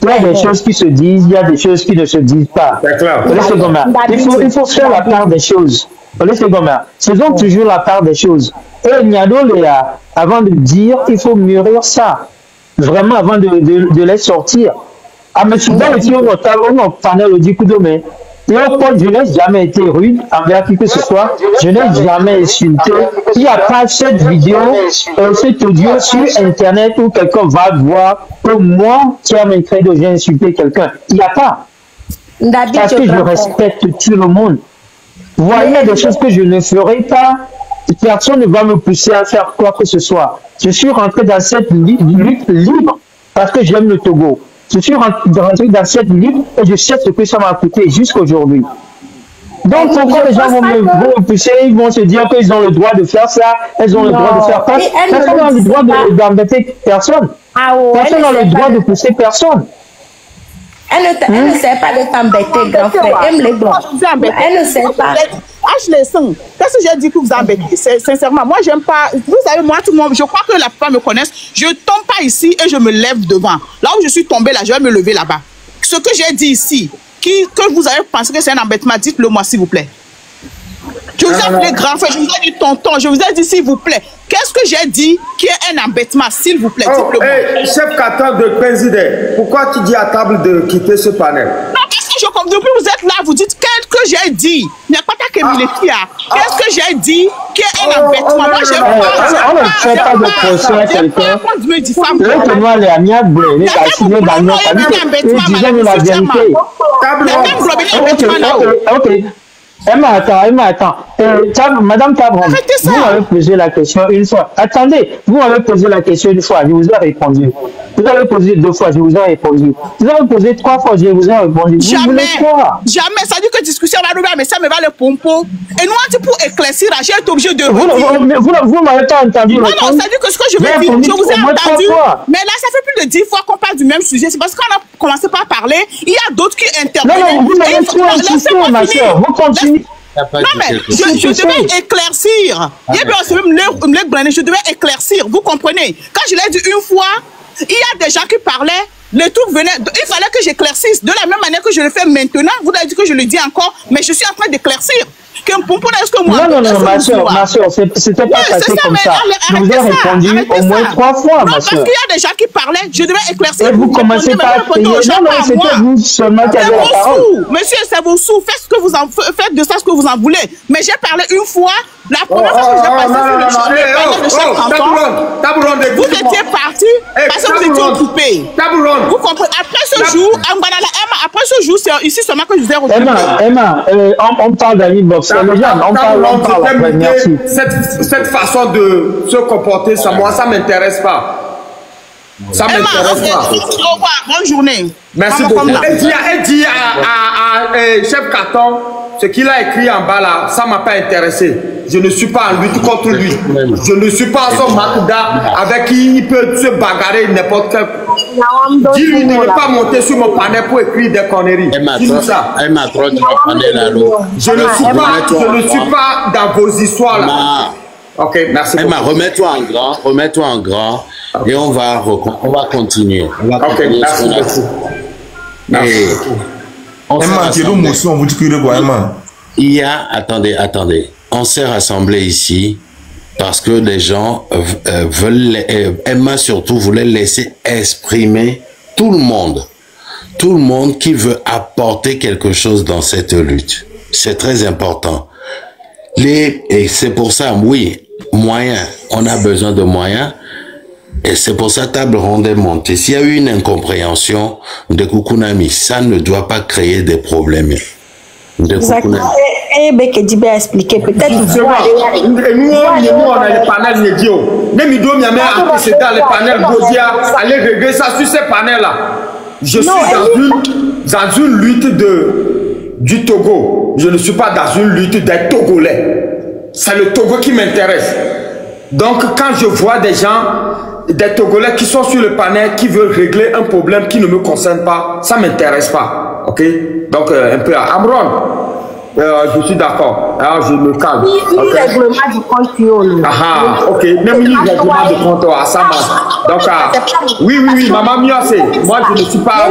y a des choses qui se disent, il y a des choses qui ne se disent pas. C'est clair. Il faut faire la part des choses. Faisons toujours la part des choses. Et Niado, avant de dire, il faut mûrir ça. Vraiment, avant de les sortir. Ah, mais souvent, ici, on a parlé au Dikudo, mais je n'ai jamais été rude envers qui que ce soit. Je n'ai jamais insulté. Il n'y a pas cette vidéo, cet audio sur Internet où quelqu'un va voir que moi, Chairman Credo, j'ai insulté quelqu'un. Il n'y a pas. Parce que je respecte tout le monde. Voyez des choses que je ne ferai pas personne ne va me pousser à faire quoi que ce soit. Je suis rentré dans cette lutte libre parce que j'aime le Togo. Je suis rentré dans cette lutte et je sais ce que ça m'a coûté jusqu'à aujourd'hui. Donc, pourquoi les gens vont me pousser, ils vont se dire qu'ils ont le droit de faire ça, elles ont le droit de faire ça. Personne n'a le droit d'embêter personne. Personne n'a le droit de pousser personne. Elle ne sait pas de t'embêter, grand frère. Elle ne sait pas. Qu'est-ce que j'ai dit que vous embêtez? Sincèrement, moi, j'aime pas. Vous savez, moi, tout le monde, je crois que la plupart me connaissent. Je ne tombe pas ici et je me lève devant. Là où je suis tombée, là, je vais me lever là-bas. Ce que j'ai dit ici, que vous avez pensé que c'est un embêtement, dites-le moi, s'il vous plaît. Je vous ai appelé grand frère, je vous ai dit tonton, je vous ai dit s'il vous plaît. Qu'est-ce que j'ai dit qui est un embêtement, s'il vous plaît? Oh, hey, chef Katon de président, pourquoi tu dis à table de quitter ce panel? Non, qu'est-ce que je comprends? Depuis vous êtes là, vous dites qu'est-ce que j'ai dit? Il n'y a pas qu'à Kémile qui a. Qu'est-ce que j'ai dit qui est un embêtement? Moi, je on ne fait pas de procès à quelqu'un. Ok. Emma, attends. Madame Tabron, vous m'avez posé la question une fois. Attendez, vous m'avez posé la question une fois, je vous ai répondu. Vous avez posé 2 fois, je vous ai répondu. Vous avez posé 3 fois, je vous ai répondu. Jamais, ça dit que discussion va nous mais ça me va le pompo. Et nous, on dit pour éclaircir, j'ai été obligé de vous m'avez pas entendu. Non, ça dit que ce que je veux dire, je vous ai entendu. Mais là, ça fait plus de 10 fois qu'on parle du même sujet. C'est parce qu'on a commencé par parler. Il y a d'autres qui interviennent. Non, vous m'avez trop insisté, ma soeur. Vous continuez. Non, mais je devais éclaircir. Je devais éclaircir. Vous comprenez? Quand je l'ai dit une fois, il y a des gens qui parlaient, le tout venait. Il fallait que j'éclaircisse. De la même manière que je le fais maintenant, vous avez dit que je le dis encore, mais je suis en train d'éclaircir. Non, ma soeur, c'était pas passé comme ça. Je vous ai répondu au moins 3 fois, ma soeur. Parce qu'il y a des gens qui parlaient, je devais éclaircir. Et vous commencez pas à crier. Non, c'était vous seulement qui avez la parole. Monsieur, c'est vos sous. Faites de ça ce que vous en voulez. Mais j'ai parlé une fois. La première fois que j'ai passé sur le chef vous étiez parti parce que vous étiez occupé. Vous comprenez? Après ce jour, c'est ici seulement que je vous ai retrouvé. Emma, on parle d'amis box. On parle après. Merci. Cette façon de se comporter, ça m'intéresse pas. Ça m'intéresse pas. Au revoir, bonne journée. Merci beaucoup. Elle dit à chef Katon, ce qu'il a écrit en bas là, ça ne m'a pas intéressé. Je ne suis pas en lutte contre lui. Je ne suis pas son Makda avec qui il peut se bagarrer n'importe quel. Dis-lui de ne pas monter sur mon panel pour écrire des conneries. Je ne suis pas dans vos histoires là. Ok, merci. Emma, remets-toi en grand et on va continuer. Ok, merci. Emma, tu es on vous dit que le Emma. Il y a, attendez. On s'est rassemblés ici parce que les gens veulent, Emma surtout voulait laisser exprimer tout le monde qui veut apporter quelque chose dans cette lutte. C'est très important. Et c'est pour ça, oui, moyens, on a besoin de moyens. Et c'est pour ça table ronde est montée. S'il y a eu une incompréhension de Kukunami, ça ne doit pas créer des problèmes. Exactement. Et Bekedibé a expliqué peut-être. Nous, on a les panels médiaux. Même si on a antécédent les panels Godia, allez régler ça sur ces panels-là. Je suis dans une lutte du Togo. Je ne suis pas dans une lutte des Togolais. C'est le Togo qui m'intéresse. Donc, quand je vois des gens, des Togolais qui sont sur le panel, qui veulent régler un problème qui ne me concerne pas, ça ne m'intéresse pas. Ok? Donc, un peu à Amron. Je suis d'accord. Alors, je me calme. Il règlement du compte. Ah, ok. Même il règlement du compte à Sama. Donc, oui, maman Mia, c'est. Moi, je ne suis pas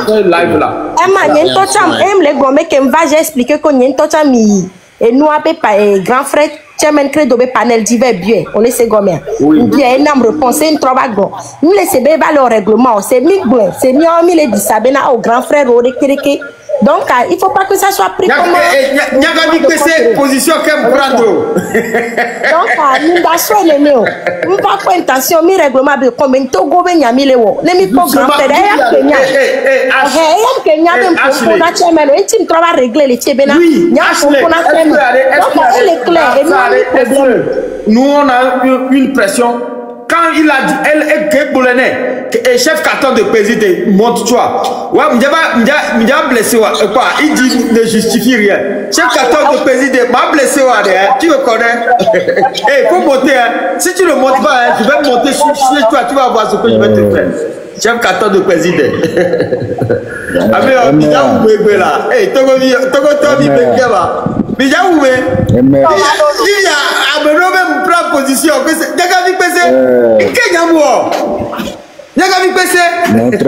live là. Emma, il y a un tocham. Les gommes qui j'ai expliqué qu'on y a un tocham. Et nous, avec grand frère, Chairman Credo, panel divers bien. On est ces gommes. Il y a une âme réponse, une trois bagues. Nous, les CB, le règlement. C'est mis bon. C'est mis en mille et du sabena au grand frère, au récréé. Donc, il ne faut pas que ça soit pris comme... Il n'y a pas de cette position qu'elle prend. Donc, nous avons nous pas pour intention, mais règlement de combien de Togo il y a mis les mots. Les mi-grand frère, il y a Kenya, on a tient maintenant, il doit régler les tchébénas. Il y a un on a fait. Donc, elle est claire. Et nous, nous, on a une pression. Quand il a dit, et chef carton de président, montre toi. Ouais, m'dja blessé, quoi. Il dit, ne justifie rien. Chef carton de président, m'a blessé, tu me connais. Eh, faut monter, hein. Si tu ne montes pas, hein, je vais monter sur toi, tu vas voir ce que je vais te faire. Chef carton de président. Ah, mais, là. Eh, Togo, mais j'ai oublié. Il y a même prend position.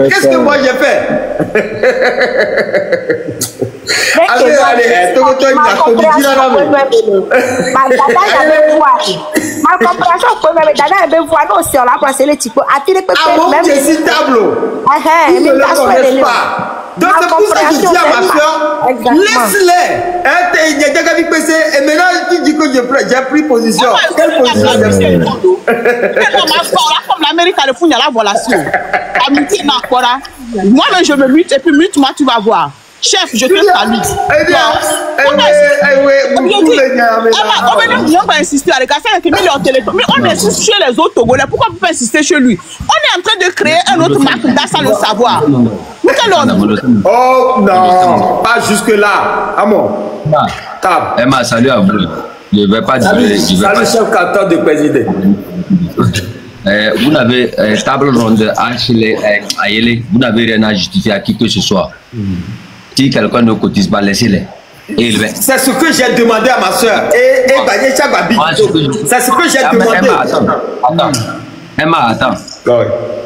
Qu'est-ce que moi j'ai fait? Allez, ma compréhension, même Dada avait voir nous sur la place les types. Même c'est tableau. Ils ne le connaissent pas. Donc c'est pour ça que je dis à ma soeur, laisse-les. Et maintenant tu dis que j'ai pris position. Quelle position j'ai pris? Comme l'Amérique a le fond, il y a la volation. Moi-même je me mute et puis mute-moi, tu vas voir. Chef, je te salue. On va insister à l'écart, on insiste chez les autres Togolais. Pourquoi vous pouvez insister chez lui? On est en train de créer un autre marque sans le savoir. Oh non, pas jusque-là. Amon. Emma, salut à vous. Je ne vais pas dire. Salut, chef carton de président. Vous n'avez table ronde à Ayele, vous n'avez rien à justifier à qui que ce soit. Si quelqu'un ne cotise pas, laissez-les. C'est ce que j'ai demandé à ma soeur. C'est ce que j'ai demandé. Emma, attends.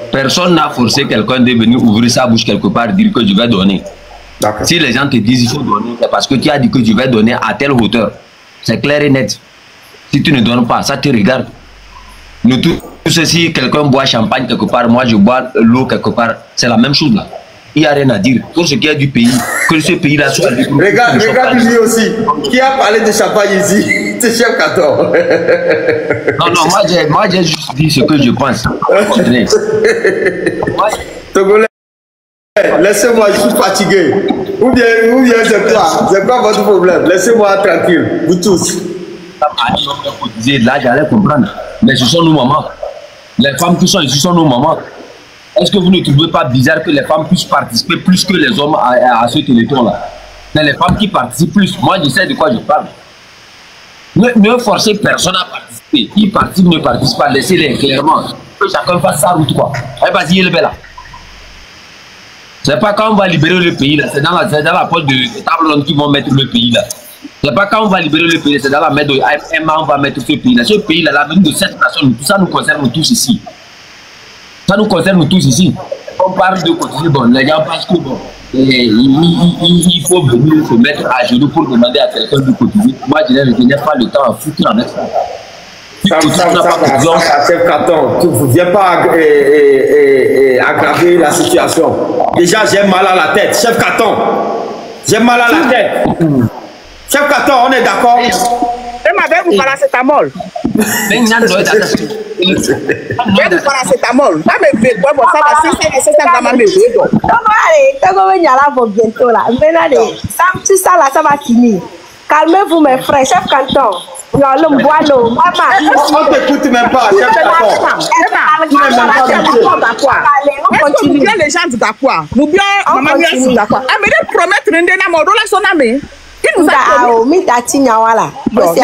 Personne n'a forcé quelqu'un de venir ouvrir sa bouche quelque part et dire que je vais donner. Si les gens te disent qu'il faut donner, c'est parce que tu as dit que tu vas donner à telle hauteur. C'est clair et net. Si tu ne donnes pas, ça te regarde. Nous tous, si quelqu'un boit champagne quelque part, moi je bois l'eau quelque part, c'est la même chose là. Il n'y a rien à dire. Pour ce qui est du pays, que ce pays-là soit libre. Regarde lui aussi. Qui a parlé de champagne ici? C'est chef carton. Non, moi j'ai juste dit ce que je pense. Togolais, laissez-moi, je suis fatigué. Ou bien c'est quoi votre problème? Laissez-moi tranquille, vous tous. Là, j'allais comprendre. Mais ce sont nos mamans. Les femmes qui sont ici sont nos mamans. Est-ce que vous ne trouvez pas bizarre que les femmes puissent participer plus que les hommes à ce téléthon-là? C'est les femmes qui participent plus. Moi, je sais de quoi je parle. Ne forcez personne à participer. Qui participe, ne participe pas. Laissez-les clairement. Que chacun fasse sa route, quoi. Eh, vas-y, il est là. C'est pas quand on va libérer le pays, là. C'est dans la poche de table ronde qu'ils vont mettre le pays, là. C'est pas quand on va libérer le pays, c'est dans la main de Emma, on va mettre ce pays-là. Ce pays-là, l'avenir de cette nation, ça nous concerne tous ici. Ça nous concerne tous ici. On parle de cotiser, bon, les gens pensent que bon, il faut venir se mettre à genoux pour demander à quelqu'un de cotiser. Moi, je n'ai pas le temps à foutre en ça. Chef carton, tu ne viens pas aggraver la situation. Déjà, j'ai mal à la tête. Chef carton, j'ai mal à la tête. Chef carton, on est d'accord? Vous paracétamol. Paracétamol. Bientôt là. Tout ça là, ça va finir. Calmez-vous mes frères, chef canton. On t'écoute même pas, chef canton. On continue. Les gens du Dakwa. Nous bien, maman du Dakwa. Ah, mais de promettre une dernière mort, là, son ami. Il nous a mis ta tigna, voilà. Vous me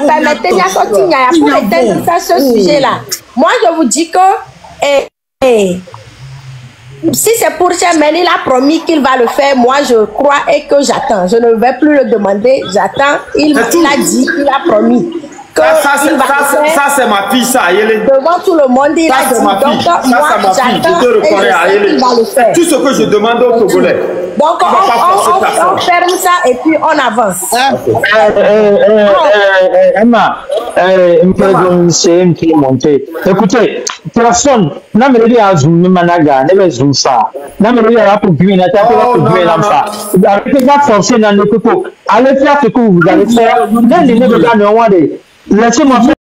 permettez, il y a son tigna pour éteindre ce sujet-là. Moi, je vous dis que si c'est pour Chemen, il a promis qu'il va le faire. Moi, je crois et que j'attends. Je ne vais plus le demander. J'attends. Il a dit, il a promis. Ça, c'est ma fille, ça, Ayele. Devant tout le monde, il a dit. Donc, moi, j'attends. Je te reconnais, Ayele. C'est tout ce que je demande aux Togolais. Donc, on ferme ça et puis on avance. Emma, c'est une qui est montée. Écoutez, personne n'a me dit à Zoom, Managa, ne me Zoom ça. N'a me dit à Pouguin, n'a pas Pouguin, n'a pas. Arrêtez pas forcer dans le coco. Allez faire ce que vous allez faire. Laissez-moi faire